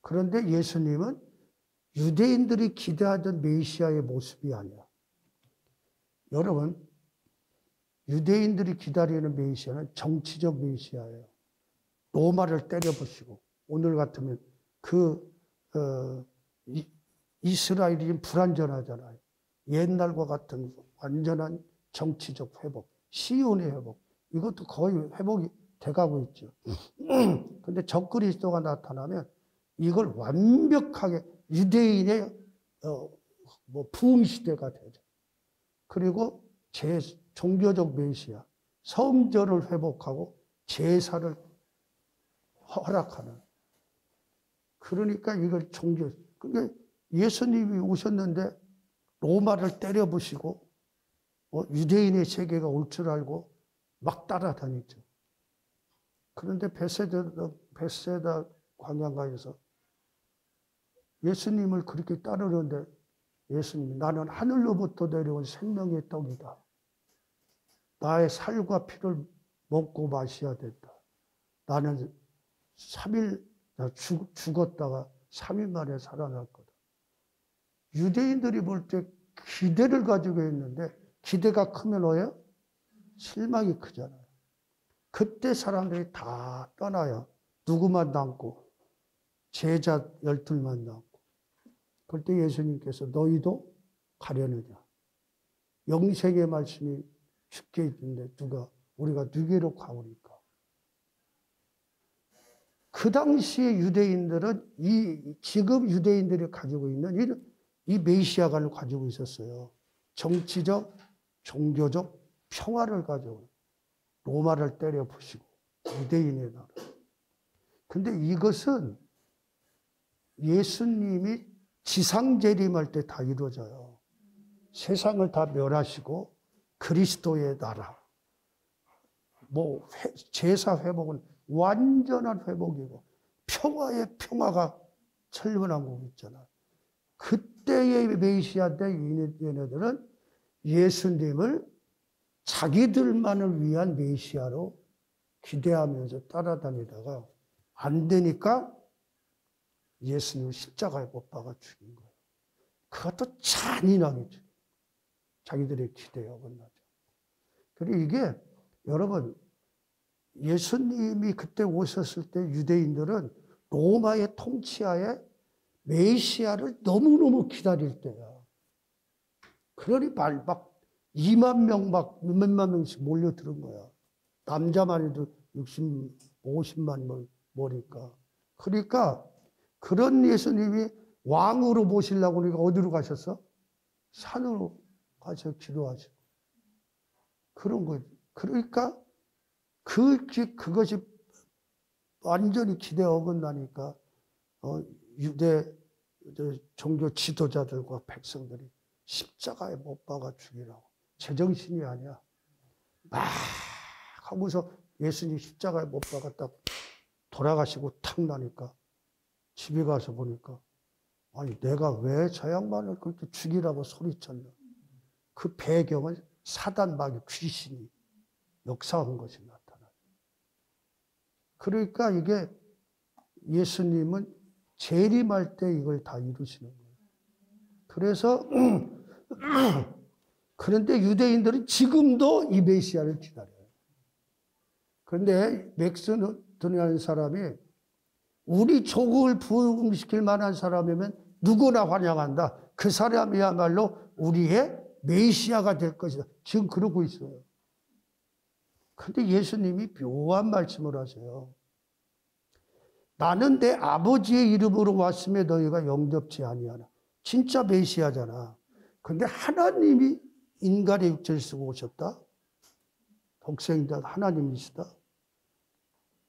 그런데 예수님은 유대인들이 기대하던 메시아의 모습이 아니야. 여러분, 유대인들이 기다리는 메시아는 정치적 메시아예요. 로마를 때려부시고 오늘 같으면 이스라엘이 불완전하잖아요. 옛날과 같은 완전한 정치적 회복, 시온의 회복. 이것도 거의 회복이 돼가고 있죠. 근데 적그리스도가 나타나면 이걸 완벽하게 유대인의 부흥 시대가 되죠. 그리고 종교적 메시아, 성전을 회복하고 제사를 허락하는. 그러니까 이걸 그러니까 예수님이 오셨는데 로마를 때려부시고 유대인의 세계가 올 줄 알고 막 따라다녔죠. 그런데 벳세다 광야가에서 예수님을 그렇게 따르는데 예수님이 나는 하늘로부터 내려온 생명의 떡이다. 나의 살과 피를 먹고 마셔야 된다. 나는 3일 죽었다가 3일 만에 살아날 거다. 유대인들이 볼 때 기대를 가지고 있는데 기대가 크면 뭐예요? 실망이 크잖아요. 그때 사람들이 다 떠나요. 누구만 남고 제자 12만 남고. 그때 예수님께서 너희도 가려느냐. 영생의 말씀이 쉽게 있는데 우리가 누구로 가오니까. 그 당시에 유대인들은 지금 유대인들이 가지고 있는 이 메시아를 가지고 있었어요. 정치적, 종교적 평화를 가지고 로마를 때려 부시고 유대인의 나라. 근데 이것은 예수님이 지상 재림할 때 다 이루어져요. 세상을 다 멸하시고 그리스도의 나라. 제사 회복은 완전한 회복이고 평화의 평화가 철분하고 있잖아요. 그때의 메시아 때 얘네들은 예수님을 자기들만을 위한 메시아로 기대하면서 따라다니다가 안 되니까 예수님을 십자가에 못 박아 죽인 거예요. 그것도 잔인하게 죽인 거예요. 자기들의 기대에 어긋나죠. 그리고 이게 여러분 예수님이 그때 오셨을 때 유대인들은 로마의 통치하에 메시아를 너무너무 기다릴 때야. 그러니 막 2만 명 막 몇만 명씩 몰려드는 거야. 남자만 해도 50만 모니까. 그러니까 그런 예수님이 왕으로 모시려고 그러니까 어디로 가셨어? 산으로 가서 기도하시고. 그런 거지. 그러니까 그것이 완전히 기대에 어긋나니까 유대 종교 지도자들과 백성들이 십자가에 못 박아 죽이라고. 제정신이 아니야. 막 하고서 예수님 십자가에 못 박아 딱 돌아가시고 탁 나니까 집에 가서 보니까 아니 내가 왜 저 양반을 그렇게 죽이라고 소리쳤나. 그 배경은 사단 마귀 귀신이 역사한 것이 나타나요. 그러니까 이게 예수님은 재림할 때 이걸 다 이루시는 거예요. 그래서 그런데 유대인들은 지금도 이 메시아를 기다려요. 그런데 맥스턴이라는 사람이 우리 족을 부흥시킬 만한 사람이면 누구나 환영한다. 그 사람이야말로 우리의 메시아가 될 것이다. 지금 그러고 있어요. 그런데 예수님이 묘한 말씀을 하세요. 나는 내 아버지의 이름으로 왔음에 너희가 영접지 아니하나. 진짜 메시아잖아. 그런데 하나님이 인간의 육체를 쓰고 오셨다. 독생자 하나님이시다.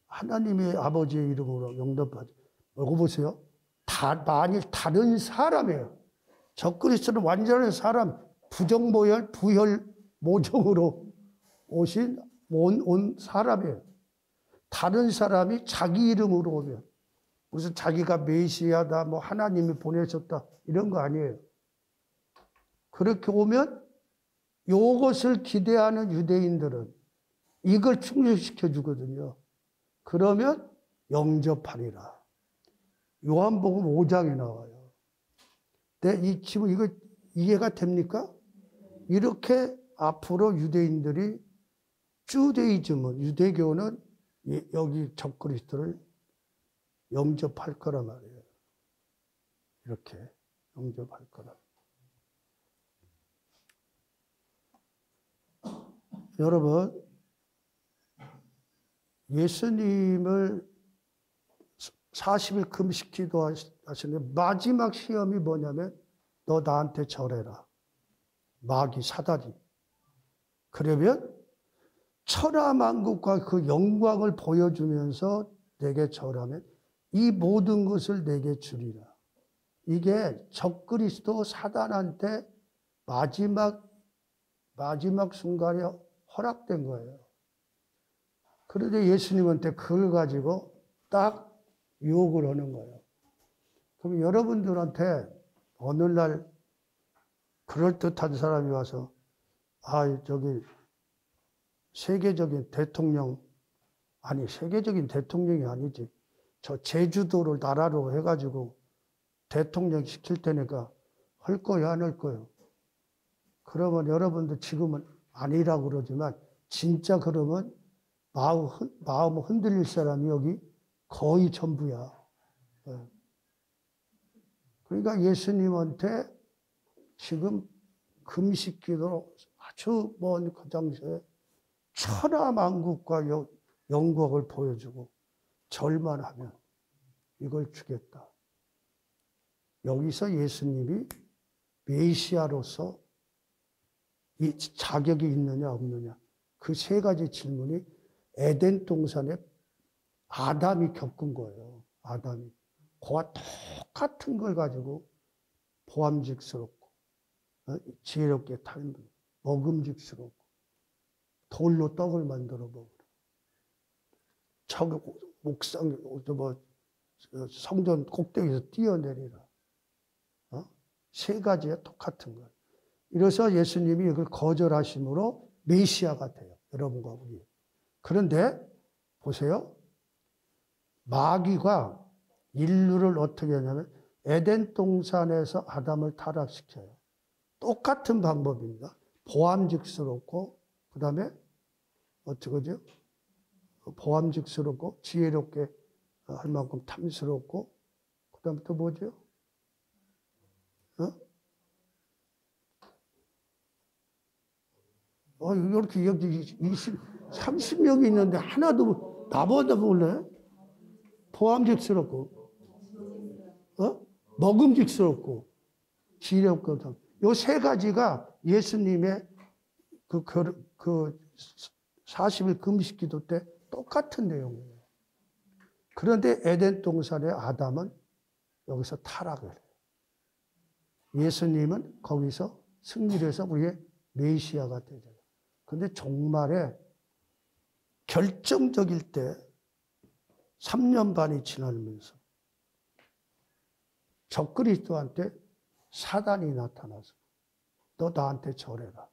하나님의 아버지의 이름으로 영접하지. 이거 보세요. 만일 다른 사람이에요. 적그리스도는 완전한 사람, 부정모열, 부혈, 모정으로 온 사람이에요. 다른 사람이 자기 이름으로 오면 무슨 자기가 메시아다, 하나님이 보내셨다 이런 거 아니에요. 그렇게 오면 이것을 기대하는 유대인들은 이걸 충족시켜 주거든요. 그러면 영접하리라. 요한복음 5장에 나와요. 근데 지금 이거 이해가 됩니까? 이렇게 앞으로 유대인들이 유대교는 여기 적그리스도를 영접할 거란 말이에요. 이렇게 영접할 거라. 여러분, 예수님을 40일 금식 기도하시는데 마지막 시험이 뭐냐면 너 나한테 절해라. 마귀 사단이. 그러면 천하만국과 그 영광을 보여주면서 내게 절하면 이 모든 것을 내게 주리라. 이게 적그리스도 사단한테 마지막 순간에 허락된 거예요. 그런데 예수님한테 그걸 가지고 딱 유혹을 하는 거예요. 그럼 여러분들한테 어느 날 그럴듯한 사람이 와서 저기 세계적인 대통령, 아니 세계적인 대통령이 아니지. 저 제주도를 나라로 해가지고 대통령 시킬 테니까 할 거야, 안 할 거요? 그러면 여러분들 지금은 아니라고 그러지만 진짜 그러면 마음 흔들릴 사람이 여기 거의 전부야. 그러니까 예수님한테 지금 금식기도 아주 먼 그 당시에 천하만국과 영광을 보여주고 절만 하면 이걸 주겠다. 여기서 예수님이 메시아로서 이 자격이 있느냐 없느냐 그 세 가지 질문이 에덴 동산에 아담이 겪은 거예요. 아담이. 그와 똑같은 걸 가지고 보암직스럽고 지혜롭게 탈 먹음직스럽고 돌로 떡을 만들어 먹으라. 옥상 성전 꼭대기에서 뛰어내리라. 세 가지에 똑같은 거예요. 이래서 예수님이 이걸 거절하심으로 메시아가 돼요. 여러분과 우리. 그런데 보세요. 마귀가 인류를 어떻게 하냐면 에덴 동산에서 아담을 타락시켜요. 똑같은 방법입니다. 보암직스럽고 그 다음에 어쩌고죠? 보암직스럽고 지혜롭게 할 만큼 탐스럽고 그 다음에 또 뭐죠? 이렇게 여기 30명이 있는데 하나도 나보다 몰래? 보암직스럽고 먹음직스럽고 지혜롭고 요 세 가지가 예수님의 그 40일 금식 기도 때 똑같은 내용이에요. 그런데 에덴 동산의 아담은 여기서 타락을 해요. 예수님은 거기서 승리를 해서 우리의 메시아가 되잖아요. 그런데 종말에 결정적일 때 3년 반이 지나면서 적그리스도한테 사단이 나타나서 너 나한테 절해라.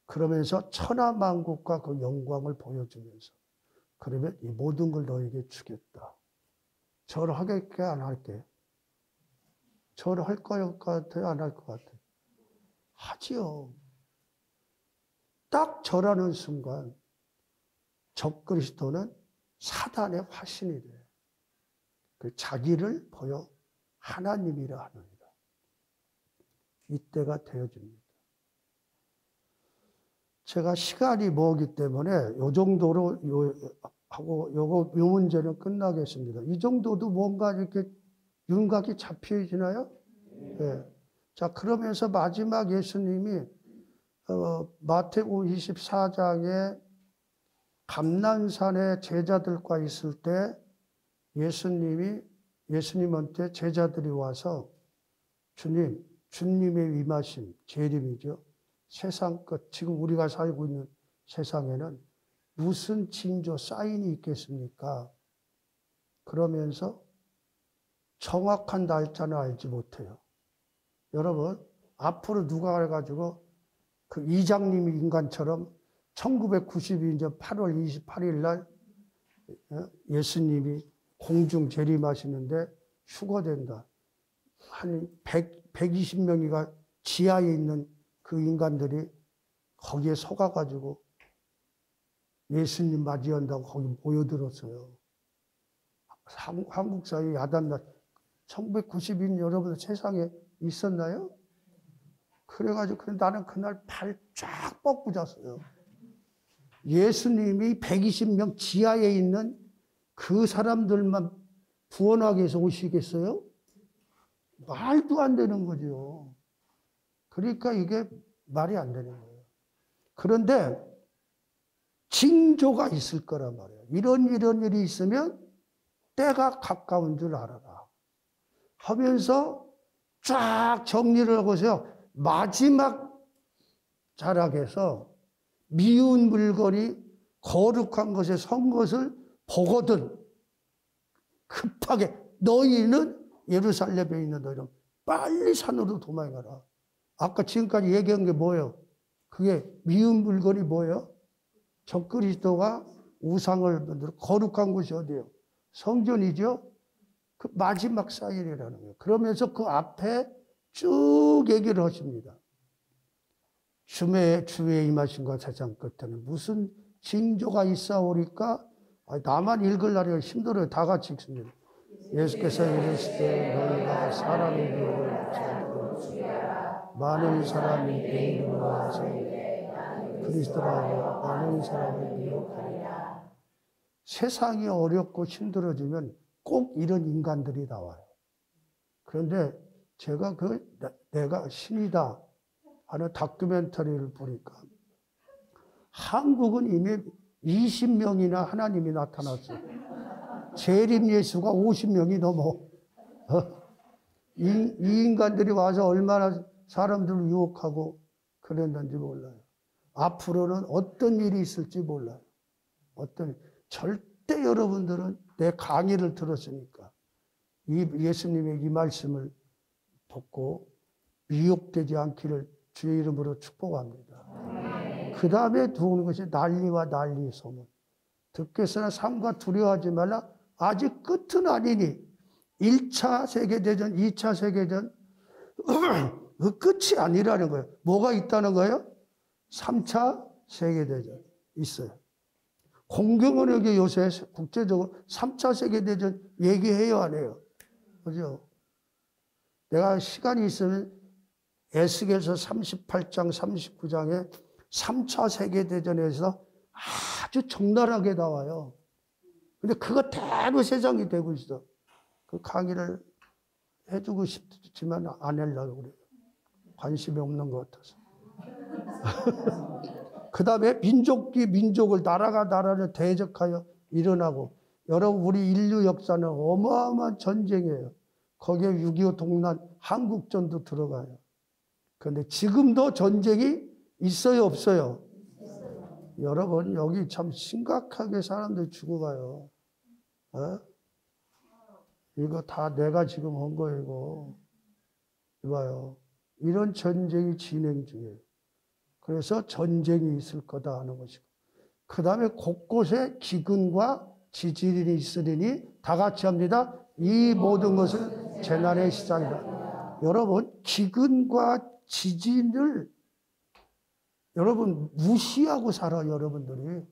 그러면서 천하만국과 그 영광을 보여주면서 그러면 이 모든 걸 너에게 주겠다. 절하겠게 안 할게? 절할 것 같아요? 안 할 것 같아요? 하지요. 딱 절하는 순간 적그리스도는 사단의 화신이 돼요. 그 자기를 보여 하나님이라 하느니라. 이때가 되어집니다. 제가 시간이 뭐기 때문에 요 정도로 하고 요 문제는 끝나겠습니다. 이 정도도 뭔가 이렇게 윤곽이 잡혀지나요? 네. 자, 그러면서 마지막 예수님이 마태복음 24장에 감난산에 제자들과 있을 때 예수님한테 제자들이 와서 주님의 임하심, 재림이죠. 세상 끝, 지금 우리가 살고 있는 세상에는 무슨 징조, 사인이 있겠습니까? 그러면서 정확한 날짜는 알지 못해요. 여러분, 앞으로 누가 해가지고 그 이장님이 인간처럼 1992년 8월 28일 날 예수님이 공중 재림하시는데 휴거된다. 한 120명이가 지하에 있는 그 인간들이 거기에 속아가지고 예수님 맞이한다고 거기 모여들었어요. 한국 사회 야단날 1992년 여러분 세상에 있었나요? 그래가지고 나는 그날 발 쫙 뻗고 잤어요. 예수님이 120명 지하에 있는 그 사람들만 구원하기 위해서 오시겠어요? 말도 안 되는 거죠. 그러니까 이게 말이 안 되는 거예요. 그런데 징조가 있을 거란 말이에요. 이런 일이 있으면 때가 가까운 줄 알아라 하면서 쫙 정리를 하고서요. 마지막 자락에서 미운 물건이 거룩한 것에 선 것을 보거든 급하게 너희는 예루살렘에 있는 너희는 빨리 산으로 도망가라. 아까 지금까지 얘기한 게 뭐예요? 그게 미운 물건이 뭐예요? 적그리스도가 우상을 만들어 거룩한 곳이 어디예요? 성전이죠. 그 마지막 사일이라는 거예요. 그러면서 그 앞에 쭉 얘기를 하십니다. 주의 임하심과 세상 끝에는 무슨 징조가 있사오리까? 나만 읽으려고 힘들어요. 다 같이 읽습니다. 예수께서 이르시되 너희가 사람의 미혹을 찾고 많은 사람이 내 이름으로 와서 그리스도라 많은 사람을 미혹하리라. 세상이 어렵고 힘들어지면 꼭 이런 인간들이 나와요. 그런데 제가 내가 신이다 하는 다큐멘터리를 보니까 한국은 이미 20명이나 하나님이 나타났어요. 재림 예수가 50명이 넘어. 이 인간들이 와서 얼마나 사람들을 유혹하고 그랬는지 몰라요. 앞으로는 어떤 일이 있을지 몰라요. 절대 여러분들은 내 강의를 들었으니까 예수님의 이 말씀을 듣고 미혹되지 않기를 주의 이름으로 축복합니다. 그 다음에 두는 것이 난리와 난리 소문. 듣겠으나 삼가 두려워하지 말라. 아직 끝은 아니니 1차 세계대전, 2차 세계전 그 끝이 아니라는 거예요. 뭐가 있다는 거예요? 3차 세계대전 있어요. 공경원에게 요새 국제적으로 3차 세계대전 얘기해요, 안 해요? 그죠? 내가 시간이 있으면 에스겔서 38장, 39장에 3차 세계대전에서 아주 적나라하게 나와요. 근데 그거 대로 세상이 되고 있어. 그 강의를 해주고 싶지만 안 하려고 그래요. 관심이 없는 것 같아서. 그 다음에 민족이 민족을, 나라가 나라를 대적하여 일어나고, 여러분 우리 인류 역사는 어마어마한 전쟁이에요. 거기에 6.25 동란 한국전도 들어가요. 그런데 지금도 전쟁이 있어요, 없어요? 여러분 여기 참 심각하게 사람들이 죽어가요. 어? 이거 다 내가 지금 한 거예요. 이거. 이봐요. 이런 전쟁이 진행 중이에요. 그래서 전쟁이 있을 거다 하는 것이고, 그 다음에 곳곳에 기근과 지진이 있으리니 다 같이 합니다. 이 모든 것은 재난의 시작이다. 여러분 기근과 지진을 여러분 무시하고 살아. 여러분들이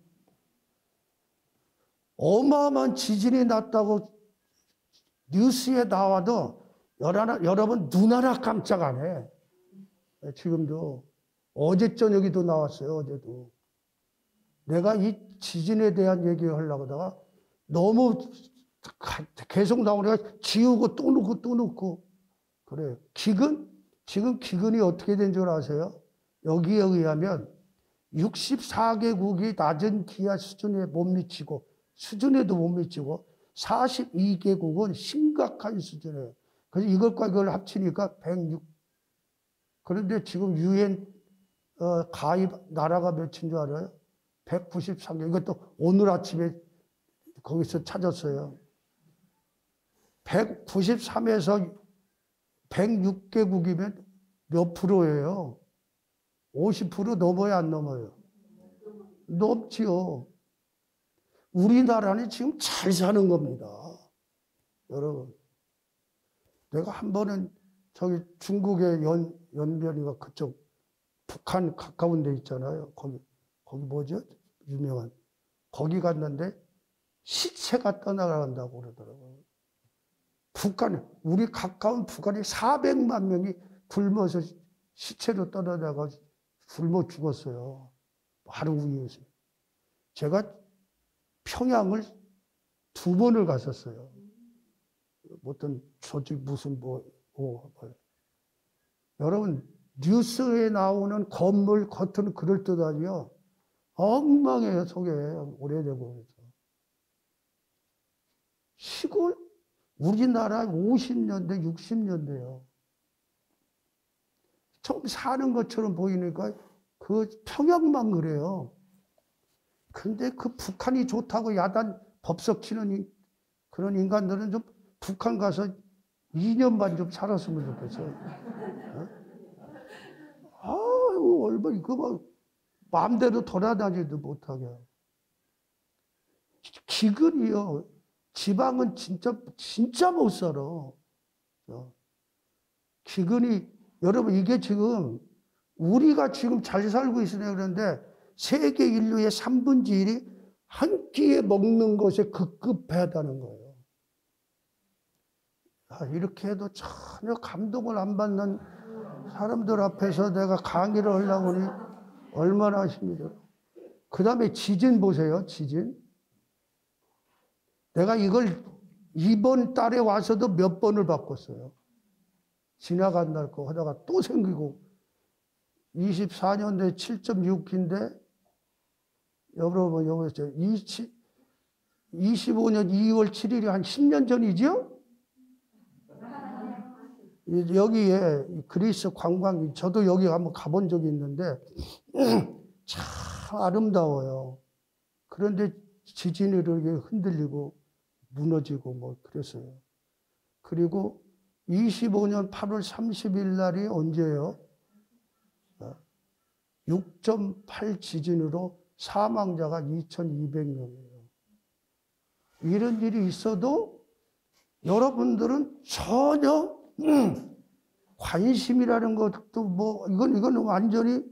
어마어마한 지진이 났다고 뉴스에 나와도 여러분 눈 하나 깜짝 안 해. 지금도 어제 저녁에도 나왔어요. 어제도 내가 이 지진에 대한 얘기를 하려고 하다가 너무 계속 나오니까 지우고 또 넣고 또 넣고 그래요. 지금 기근이 어떻게 된 줄 아세요? 여기에 의하면 64개국이 낮은 기아 수준에 못 미치고, 수준에도 못 미치고 42개국은 심각한 수준이에요. 그래서 이것과 이걸 합치니까 106. 그런데 지금 유엔 가입 나라가 몇인 줄 알아요? 193개. 이것도 오늘 아침에 거기서 찾았어요. 193에서 106개국이면 몇 프로예요? 50% 넘어야 안 넘어요? 넘지요. 우리나라는 지금 잘 사는 겁니다. 여러분. 내가 한 번은 저기 중국의 연변이가 그쪽 북한 가까운 데 있잖아요. 거기 뭐죠? 유명한. 거기 갔는데 시체가 떠나간다고 그러더라고요. 우리 가까운 북한이 400만 명이 굶어서 시체로 떨어져서 굶어 죽었어요. 하루 위에서. 제가 평양을 2번을 갔었어요. 어떤 조직 무슨 여러분 뉴스에 나오는 건물 겉은 그럴듯하지요. 엉망이에요. 속에 오래되고 그래서. 시골 우리나라 50년대 60년대요. 좀 사는 것처럼 보이니까 그 평양만 그래요. 근데 그 북한이 좋다고 야단 법석 치는 그런 인간들은 좀 북한 가서 2년만 좀 살았으면 좋겠어요. 아유, 얼마나 이거 막 마음대로 돌아다니지도 못하게. 기근이요. 지방은 진짜 못 살아. 기근이, 여러분, 이게 지금 우리가 지금 잘 살고 있으냐 그런데 세계 인류의 3분의 1이 한 끼에 먹는 것에 급급하다는 거예요. 이렇게 해도 전혀 감동을 안 받는 사람들 앞에서 내가 강의를 하려고 하니 얼마나 힘이 들어. 그 다음에 지진 보세요, 지진. 내가 이걸 이번 달에 와서도 몇 번을 바꿨어요. 지나간 날 거 하다가 또 생기고 24년도에 7.6인데 여러분 여기서 25년 2월 7일이 한 10년 전이죠? 여기에 그리스 관광이 저도 여기 한번 가본 적이 있는데 참 아름다워요. 그런데 지진이 이렇게 흔들리고 무너지고 뭐 그랬어요. 그리고 25년 8월 30일 날이 언제예요? 6.8 지진으로 사망자가 2,200명이에요. 이런 일이 있어도 여러분들은 전혀 관심이라는 것도 뭐 이건 완전히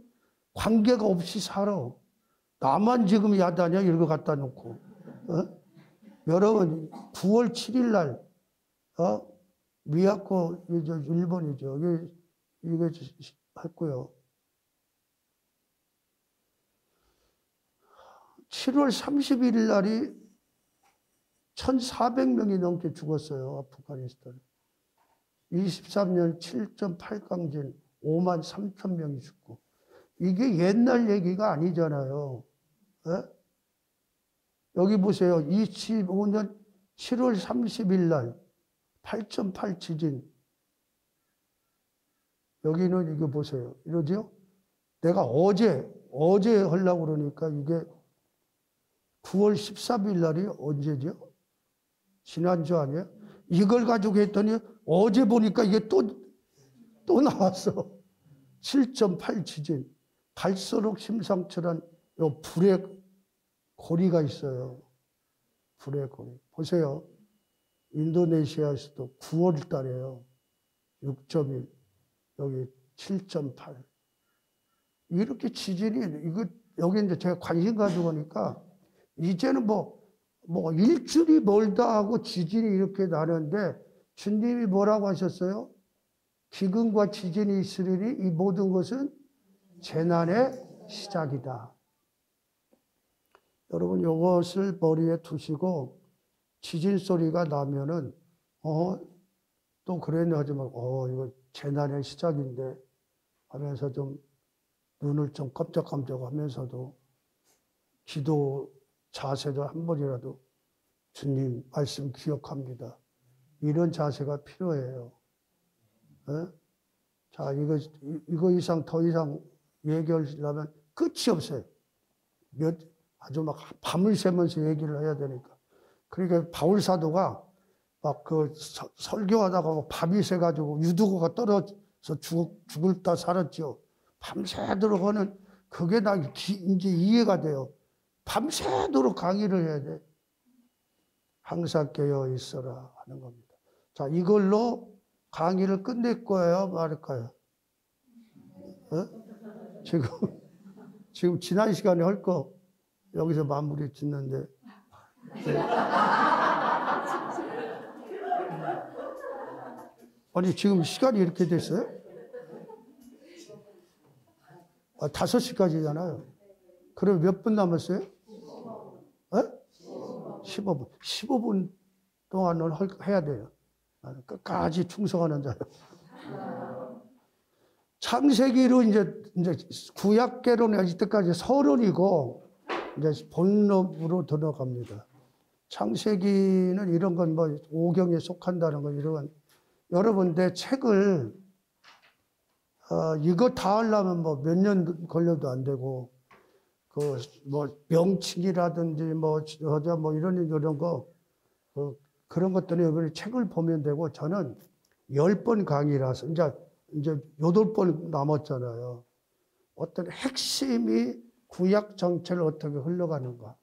관계가 없이 살아. 나만 지금 야단이야 이런 거 갖다 놓고. 여러분 9월 7일 날 미야코 일본이죠. 이게 했고요. 7월 31일 날이 1,400명이 넘게 죽었어요. 아프가니스탄. 23년 7.8 강진 5만 3천 명이 죽고. 이게 옛날 얘기가 아니잖아요. 에? 여기 보세요. 25년 7월 30일 날 8.8 지진. 여기는 이거 보세요. 이러죠? 내가 어제 하려고 그러니까 이게 9월 13일 날이 언제죠? 지난주 아니에요? 이걸 가지고 했더니 어제 보니까 이게 또 나왔어. 7.8 지진. 갈수록 심상철한 요 불의 고리가 있어요. 불의 고리. 보세요. 인도네시아에서도 9월 달에요. 6.1. 여기 7.8. 이렇게 지진이, 여기 이제 제가 관심 가지고 보니까 이제는 뭐 일주일이 멀다 하고 지진이 이렇게 나는데 주님이 뭐라고 하셨어요? 기근과 지진이 있으리니 이 모든 것은 재난의 시작이다. 여러분 이것을 머리에 두시고 지진 소리가 나면은 또 그랬나 하지만 이거 재난의 시작인데 하면서 좀 눈을 좀 깜짝깜짝 하면서도 기도 자세도 한 번이라도 주님 말씀 기억합니다. 이런 자세가 필요해요. 자, 이거 이상 더 이상 얘기하려면 끝이 없어요. 아주 막 밤을 새면서 얘기를 해야 되니까. 그러니까 바울 사도가 막 설교하다가 막 밤이 새가지고 유두고가 떨어져서 죽을다 살았죠. 밤새도록 하는 그게 나 이제 이해가 돼요. 밤새도록 강의를 해야 돼. 항상 깨어 있어라 하는 겁니다. 자, 이걸로 강의를 끝낼 거예요? 말할까요? 지금 지난 시간에 할 거 여기서 마무리 짓는데. 아니, 지금 시간이 이렇게 됐어요? 5시까지잖아요. 그럼 몇 분 남았어요? 어? 15분. 15분 동안은 해야 돼요. 끝까지 충성하는 자요. 창세기로 이제 구약계로는 이때까지 서론이고, 이제 본론으로 들어갑니다. 창세기는 이런 건 뭐 오경에 속한다는 건 이런 건, 여러분 내 책을 이거 다 하려면 뭐 몇 년 걸려도 안 되고, 그 뭐 명칭이라든지 뭐 이런 거 그런 것들은 여러분이 책을 보면 되고, 저는 10번 강의라서 이제 8번 남았잖아요. 어떤 핵심이 구약 전체를 어떻게 흘러가는가.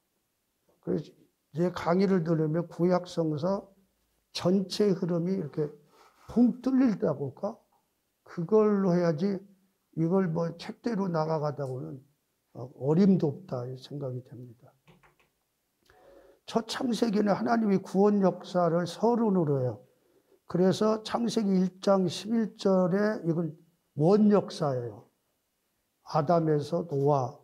그래서 제 강의를 들으면 구약 성서 전체 흐름이 이렇게 붕 뚫린다고 할까? 그걸로 해야지 이걸 뭐 책대로 나가가다고는 어림도 없다 생각이 됩니다. 첫 창세기는 하나님이 구원 역사를 서론으로 해요. 그래서 창세기 1장 11절에 이건 원 역사예요. 아담에서 노아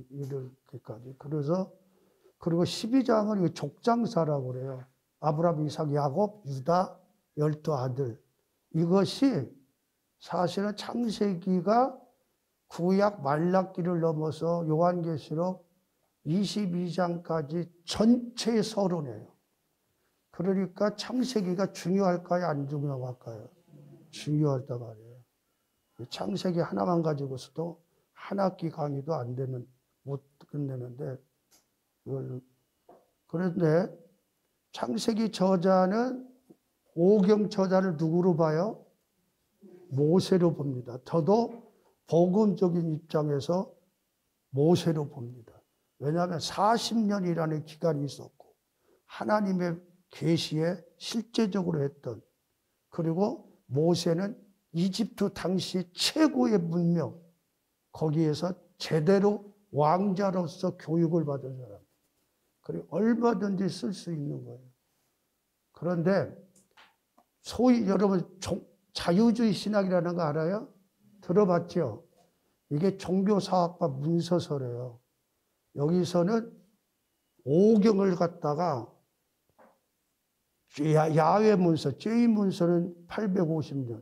이렇게까지. 그래서 그리고 12장은 족장사라고 그래요. 아브라함, 이삭, 야곱, 유다 12아들. 이것이 사실은 창세기가 구약 말라기를 넘어서 요한계시록 22장까지 전체의 서론이에요. 그러니까 창세기가 중요할까요? 안 중요할까요? 중요하단 말이에요. 창세기 하나만 가지고서도 한 학기 강의도 안 되는, 못 끝내는데, 그런데 창세기 저자는 오경 저자를 누구로 봐요? 모세로 봅니다. 저도 복음적인 입장에서 모세로 봅니다. 왜냐하면 40년이라는 기간이 있었고, 하나님의 계시에 실제적으로 했던, 그리고 모세는 이집트 당시 최고의 문명, 거기에서 제대로 왕자로서 교육을 받은 사람. 그리고 얼마든지 쓸 수 있는 거예요. 그런데 소위 여러분 자유주의 신학이라는 거 알아요? 들어봤죠? 이게 종교사학과 문서서래요. 여기서는 오경을 갖다가 야훼 문서, 제이 문서는 850년,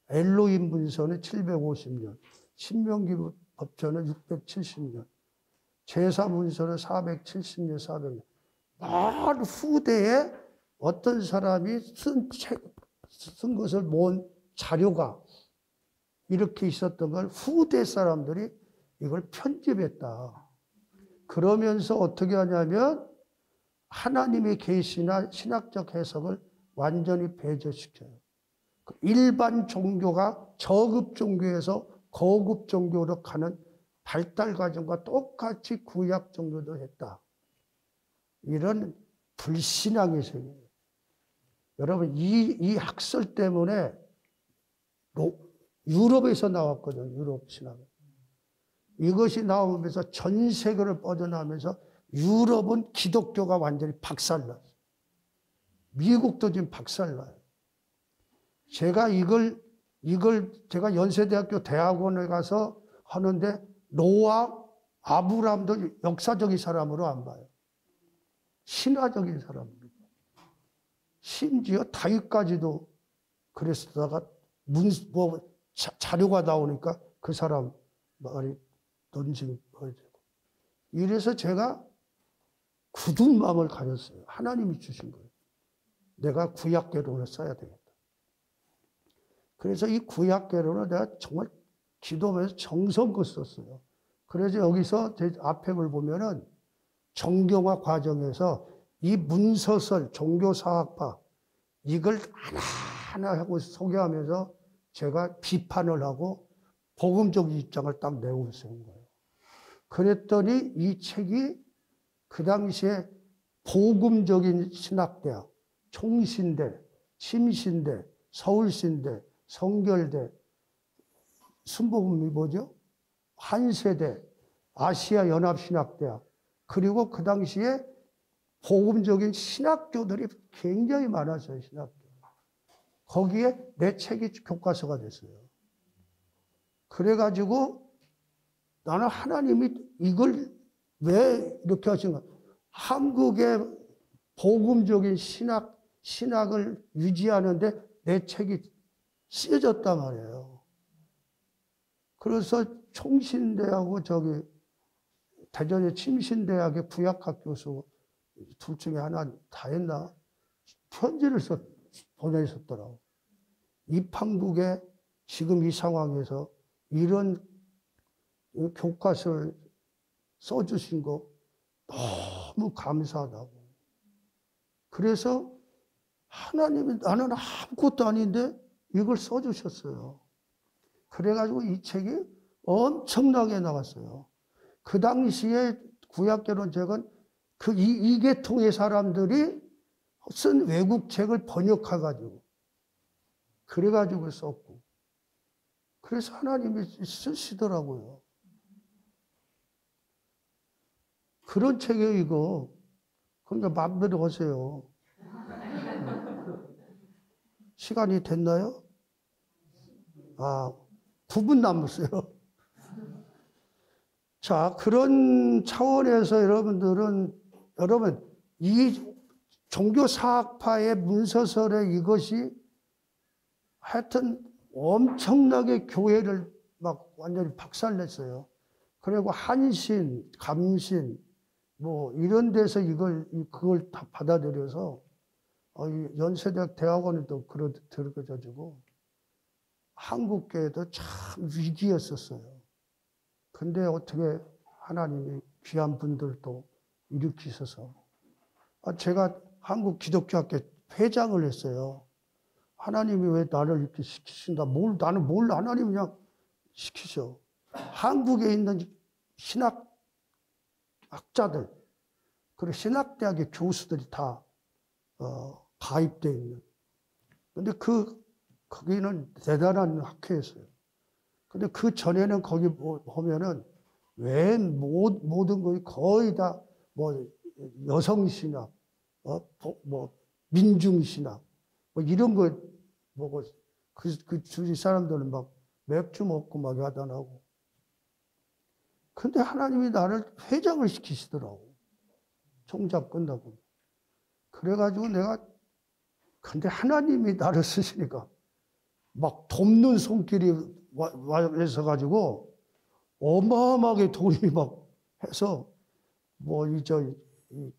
엘로힘 문서는 750년, 신명기 법전은 670년, 제사 문서는 470년, 400년. 바로 후대에 어떤 사람이 쓴 것을 모은 자료가 이렇게 있었던 걸 후대 사람들이 이걸 편집했다. 그러면서 어떻게 하냐면 하나님의 계시나 신학적 해석을 완전히 배제시켜요. 일반 종교가 저급 종교에서 고급 종교로 가는 발달 과정과 똑같이 구약 종교도 했다. 이런 불신앙의 세계예요. 여러분 이 학설 때문에 유럽에서 나왔거든요. 유럽 신학. 이것이 나오면서 전 세계를 뻗어나오면서 유럽은 기독교가 완전히 박살났어요. 미국도 지금 박살나요. 제가 이걸 제가 연세대학교 대학원에 가서 하는데 노아, 아브라함도 역사적인 사람으로 안 봐요. 신화적인 사람으로. 심지어 다윗까지도 그랬다가 자료가 나오니까 그 사람 말이 논증이 되고. 이래서 제가 굳은 마음을 가졌어요. 하나님이 주신 거예요. 내가 구약계론을 써야 되겠다. 그래서 이 구약계론을 내가 정말 기도하면서 정성껏 썼어요. 그래서 여기서 제 앞에 걸 보면은 정경화 과정에서 이 문서설, 종교사학파 이걸 하나하나 하고 소개하면서 제가 비판을 하고 복음적인 입장을 딱 내고 있는 거예요. 그랬더니 이 책이 그 당시에 복음적인 신학대학, 총신대, 침신대, 서울신대, 성결대, 순복음이 뭐죠? 한세대, 아시아 연합신학대학, 그리고 그 당시에 복음적인 신학교들이 굉장히 많았어요. 신학교. 거기에 내 책이 교과서가 됐어요. 그래가지고 나는 하나님이 이걸 왜 이렇게 하신가? 한국의 복음적인 신학을 유지하는데 내 책이 쓰여졌단 말이에요. 그래서 총신대하고 대전의 침신대학의 구약학 교수 둘 중에 하나 다 했나? 편지를 보내셨더라고. 입한국에 지금 이 상황에서 이런 교과서를 써주신 거 너무 감사하다고. 그래서 하나님이 나는 아무것도 아닌데 이걸 써주셨어요. 그래가지고 이 책이 엄청나게 나왔어요. 그 당시에 구약개론책은 이 계통의 사람들이 쓴 외국 책을 번역해가지고 그래가지고 썼고 그래서 하나님이 쓰시더라고요. 그런 책이에요, 이거. 그러니까 마음대로 하세요. 시간이 됐나요? 9분 남았어요. 자, 그런 차원에서 여러분, 이 종교사학파의 문서설에 이것이 하여튼 엄청나게 교회를 막 완전히 박살냈어요. 그리고 한신, 감신, 뭐 이런 데서 그걸 다 받아들여서 연세대학 대학원에도 들어가지고 한국교회도 참 위기였었어요. 근데 어떻게 하나님이 귀한 분들도 일으키셔서 제가 한국 기독교학회 회장을 했어요. 하나님이 왜 나를 이렇게 시키신다? 나는 뭘 하나님이 그냥 시키셔. 한국에 있는 신학학자들, 그리고 신학대학의 교수들이 다 가입되어 있는. 근데 거기는 대단한 학회였어요. 근데 그 전에는 거기 보면은 왜 모든 것이 거의 다 뭐 여성신학, 뭐 민중신학, 뭐 이런 거 보고 그 주위 사람들은 막 맥주 먹고 막 야단하고. 근데 하나님이 나를 회장을 시키시더라고. 총장 끝나고. 그래가지고 근데 하나님이 나를 쓰시니까 막 돕는 손길이 와서가지고 어마어마하게 돈이 막 해서 뭐 이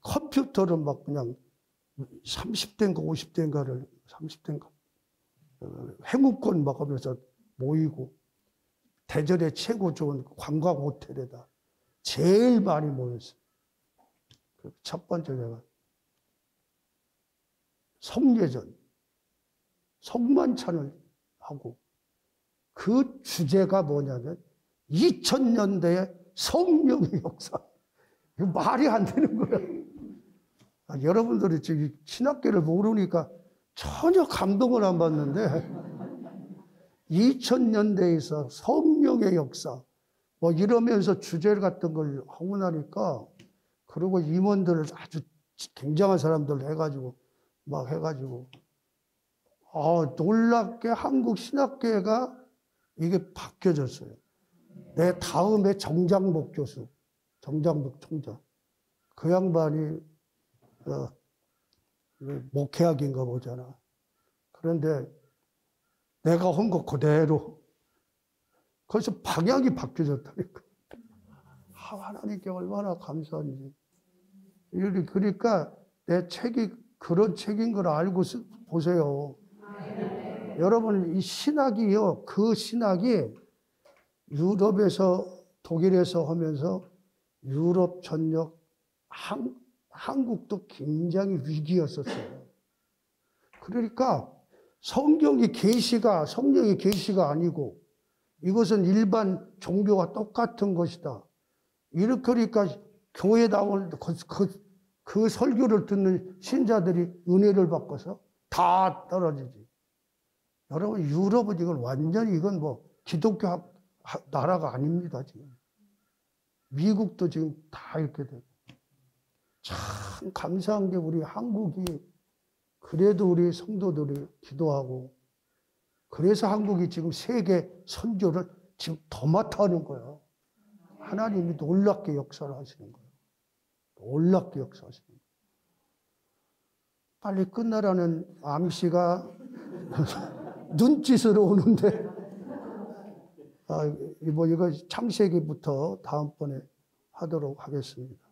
컴퓨터를 막 그냥 30대인가 50대인가를 30대인가 행운권 막 하면서 모이고 대전의 최고 좋은 관광 호텔에다 제일 많이 모였어요. 첫 번째 내가 성례전, 성만찬을 하고 그 주제가 뭐냐면 2000년대의 성령의 역사. 이거 말이 안 되는 거야. 여러분들이 지금 신학계를 모르니까 전혀 감동을 안 받는데 2000년대에서 성령의 역사 뭐 이러면서 주제 같은 걸 하고 나니까 그리고 임원들을 아주 굉장한 사람들 해가지고 놀랍게 한국 신학계가 이게 바뀌어졌어요. 내 다음에 정장복 교수, 정장복 총장. 그 양반이 목회학인가 보잖아. 그런데 내가 한 거 그대로. 그래서 방향이 바뀌어졌다니까. 하나님께 얼마나 감사한지. 그러니까 내 책이 그런 책인 걸 알고 보세요. 여러분, 이 신학이요. 그 신학이 유럽에서, 독일에서 하면서 유럽 전역, 한국도 굉장히 위기였었어요. 그러니까 성령의 계시가 아니고 이것은 일반 종교와 똑같은 것이다. 이렇게 그러니까 교회 나올 그 설교를 듣는 신자들이 은혜를 받고서 다 떨어지지. 여러분, 유럽은 이건 뭐 기독교 나라가 아닙니다, 지금. 미국도 지금 다 이렇게 되고. 참 감사한 게 우리 한국이 그래도 우리 성도들이 기도하고 그래서 한국이 지금 세계 선교를 지금 더 맡아하는 거예요. 하나님이 놀랍게 역사를 하시는 거예요. 놀랍게 역사하십니다. 빨리 끝나라는 암시가 눈짓으로 오는데, 뭐 이거 창세기부터 다음번에 하도록 하겠습니다.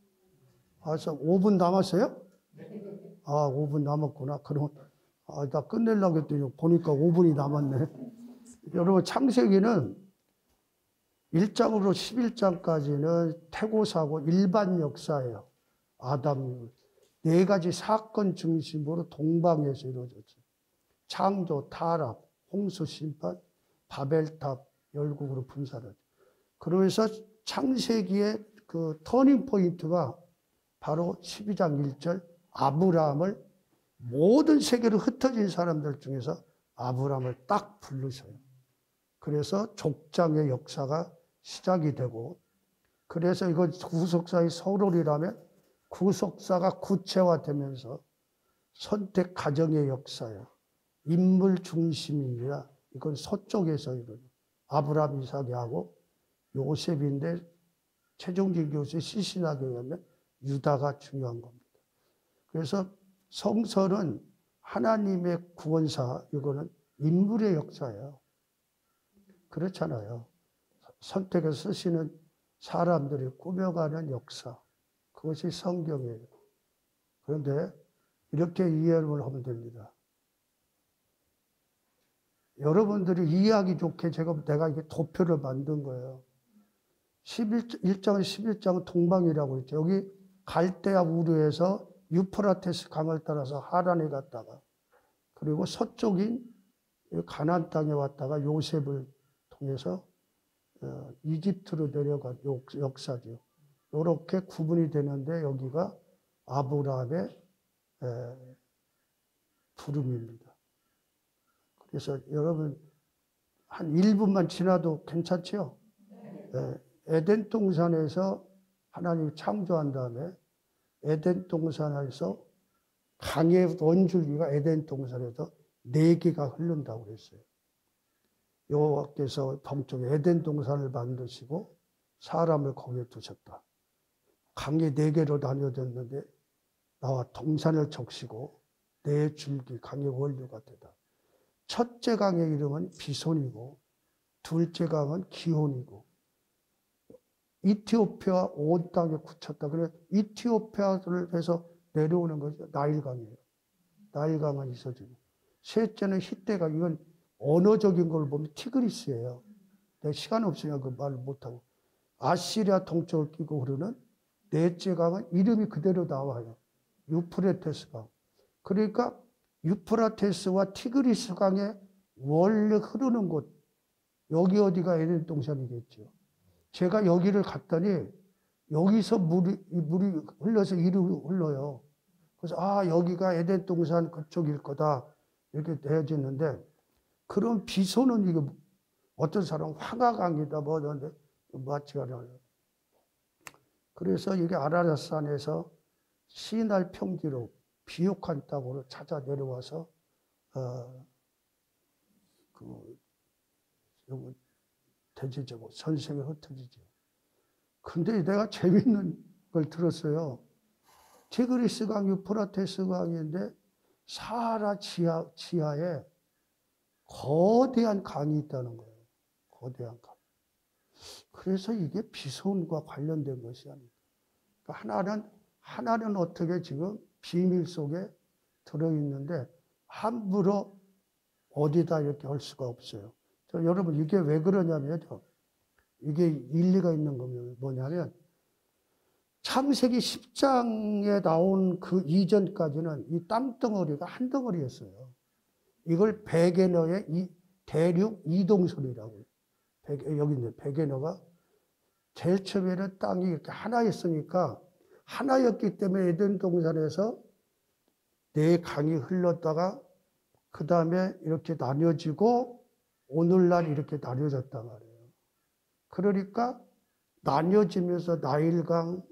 그래서 5분 남았어요? 5분 남았구나. 그럼 나 끝내려고 했더니 보니까 5분이 남았네. 여러분, 창세기는 1장으로 11장까지는 태고사고 일반 역사예요. 아담, 4가지 사건 중심으로 동방에서 이루어졌죠. 창조, 타락, 홍수 심판, 바벨탑, 열국으로 분사를. 그러면서 창세기의 그 터닝 포인트가 바로 12장 1절 아브라함을 모든 세계로 흩어진 사람들 중에서 아브라함을 딱 부르셔요. 그래서 족장의 역사가 시작이 되고, 그래서 이건 구속사의 서론이라면 구속사가 구체화되면서 선택 가정의 역사예요. 인물 중심입니다. 이건 서쪽에서 이루어요. 아브라함, 이삭, 야곱, 요셉인데 최종진 교수의 시신학에 의하면 유다가 중요한 겁니다. 그래서 성서는 하나님의 구원사, 이거는 인물의 역사예요. 그렇잖아요. 선택해서 쓰시는 사람들이 꾸며가는 역사, 그것이 성경이에요. 그런데 이렇게 이해를 하면 됩니다. 여러분들이 이해하기 좋게 내가 이게 도표를 만든 거예요. 1장, 11장은 동방이라고 했죠. 여기 갈대아 우르에서 유프라테스 강을 따라서 하란에 갔다가, 그리고 서쪽인 가나안 땅에 왔다가 요셉을 통해서 이집트로 내려간 역사죠. 이렇게 구분이 되는데 여기가 아브라함의 부름입니다. 그래서 여러분 한 1분만 지나도 괜찮죠? 에덴 동산에서 하나님이 창조한 다음에 에덴 동산에서 강의 원줄기가 에덴 동산에서 4개가 흐른다고 그랬어요. 여호와께서 동쪽에 에덴 동산을 만드시고 사람을 거기에 두셨다. 강이 4개로 나뉘어졌는데 나와 동산을 적시고 4줄기 강의 원류가 되다. 첫째 강의 이름은 비손이고 둘째 강은 기혼이고 이티오피아 온 땅에 굳혔다. 그래서 이티오피아를 해서 내려오는 것이 나일강이에요. 나일강은 있어지고. 셋째는 히데강, 이건 언어적인 걸 보면 티그리스예요. 내가 시간 없으니까 그 말을 못하고. 아시리아 동쪽을 끼고 흐르는 넷째 강은 이름이 그대로 나와요. 유프라테스 강. 그러니까 유프라테스와 티그리스 강에 원래 흐르는 곳, 여기 어디가 에덴 동산이겠죠. 제가 여기를 갔더니 여기서 물이 흘러서 이리로 흘러요. 그래서 여기가 에덴 동산 그쪽일 거다 이렇게 되어지는데, 그런 비소는 이게 어떤 사람은 황하강이다 뭐 이런데 맞지가 않아요. 그래서 이게 아라랏산에서 시날 평지로 비옥한 땅으로 찾아 내려와서 대지적으로 선생에 흩어지죠. 근데 내가 재밌는 걸 들었어요. 티그리스 강, 유프라테스 강인데 사하라 지하에 거대한 강이 있다는 거예요. 거대한 강. 그래서 이게 비손과 관련된 것이 아니다. 그러니까 하나는 어떻게 지금 비밀 속에 들어있는데 함부로 어디다 이렇게 할 수가 없어요. 여러분 이게 왜 그러냐면요. 이게 일리가 있는 거면 뭐냐면 창세기 10장에 나온 그 이전까지는 이 땅덩어리가 한 덩어리였어요. 이걸 베게너의 대륙 이동설이라고 해요. 여기 있는 베게너가 제일 처음에는 땅이 이렇게 하나였으니까 하나였기 때문에 에덴 동산에서 4강이 흘렀다가 그 다음에 이렇게 나뉘어지고 오늘날 이렇게 나뉘어졌단 말이에요. 그러니까 나뉘어지면서 나일강,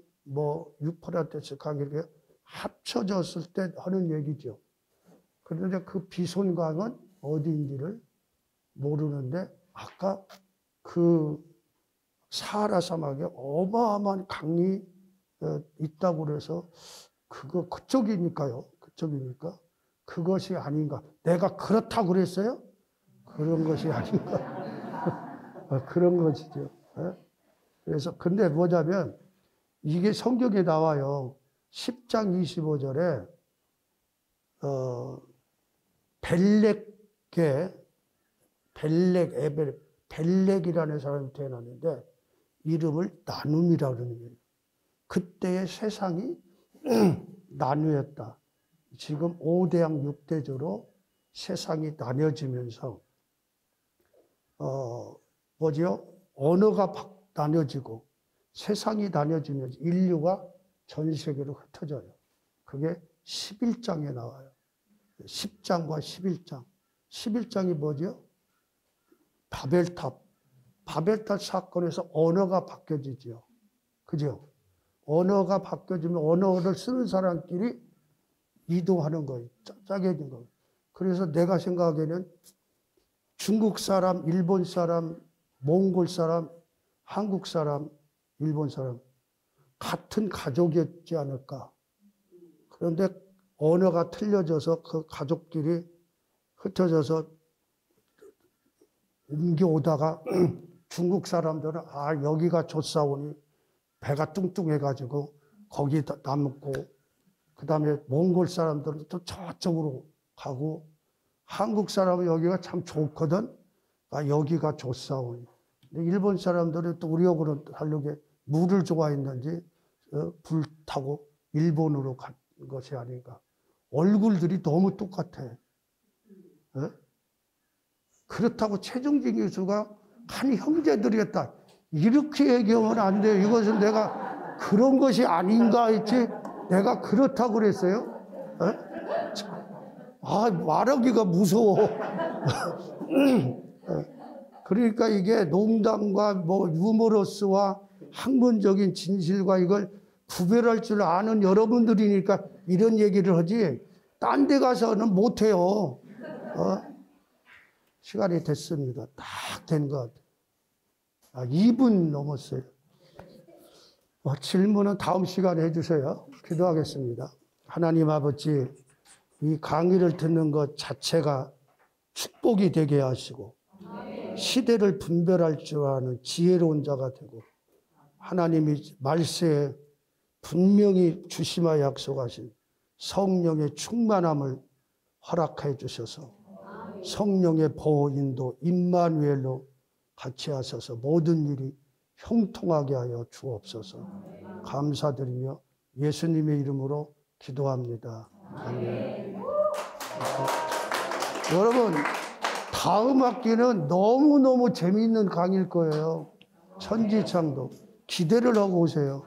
유프라테스 강 이렇게 합쳐졌을 때 하는 얘기죠. 그런데 그 비손강은 어디인지를 모르는데 아까 그 사하라 사막에 어마어마한 강이 있다고 그래서 그쪽이니까요. 그쪽이니까 그것이 아닌가. 내가 그렇다고 그랬어요? 그런 것이 아닌가. 그런 것이죠. 그래서 근데 뭐냐면 이게 성경에 나와요. 10장 25절에 벨렉이라는 사람이 태어났는데 이름을 나눔이라고 그러는 거예요. 그때의 세상이 나뉘었다. 지금 5대양 6대조로 세상이 나뉘어지면서 언어가 나뉘어지고 세상이 나뉘어지면서 인류가 전 세계로 흩어져요. 그게 11장에 나와요. 10장과 11장. 11장이 뭐죠? 바벨탑. 바벨탑 사건에서 언어가 바뀌어지죠. 그죠? 언어가 바뀌어지면 언어를 쓰는 사람끼리 이동하는 거예요. 짜게진 거예요. 그래서 내가 생각하기에는 중국 사람, 일본 사람, 몽골 사람, 한국 사람, 일본 사람 같은 가족이었지 않을까. 그런데 언어가 틀려져서 그 가족끼리 흩어져서 옮겨오다가 중국 사람들은 여기가 좋사오니 배가 뚱뚱해가지고 거기 남고 그 다음에 몽골 사람들은 또 저쪽으로 가고 한국 사람은 여기가 참 좋거든. 여기가 좋사오니. 일본 사람들은 또 우리하고는 다르게 물을 좋아했는지 불 타고 일본으로 간 것이 아닌가. 얼굴들이 너무 똑같아. 그렇다고 최종진 교수가 한 형제들이었다. 이렇게 얘기하면 안 돼요. 이것은 내가 그런 것이 아닌가 했지 내가 그렇다고 그랬어요. 말하기가 무서워. 그러니까 이게 농담과 유머러스와 학문적인 진실과 이걸 구별할 줄 아는 여러분들이니까 이런 얘기를 하지 딴 데 가서는 못해요. 시간이 됐습니다. 딱 된 것 같아요. 2분 넘었어요. 질문은 다음 시간에 해주세요. 기도하겠습니다. 하나님 아버지, 이 강의를 듣는 것 자체가 축복이 되게 하시고 시대를 분별할 줄 아는 지혜로운 자가 되고 하나님이 말세에 분명히 주시마 약속하신 성령의 충만함을 허락해 주셔서 성령의 보호 인도 임마누엘로 같이 하셔서 모든 일이 형통하게 하여 주옵소서. 감사드리며 예수님의 이름으로 기도합니다. 아멘. 여러분, 다음 학기는 너무너무 재미있는 강의일 거예요. 천지창조. 기대를 하고 오세요.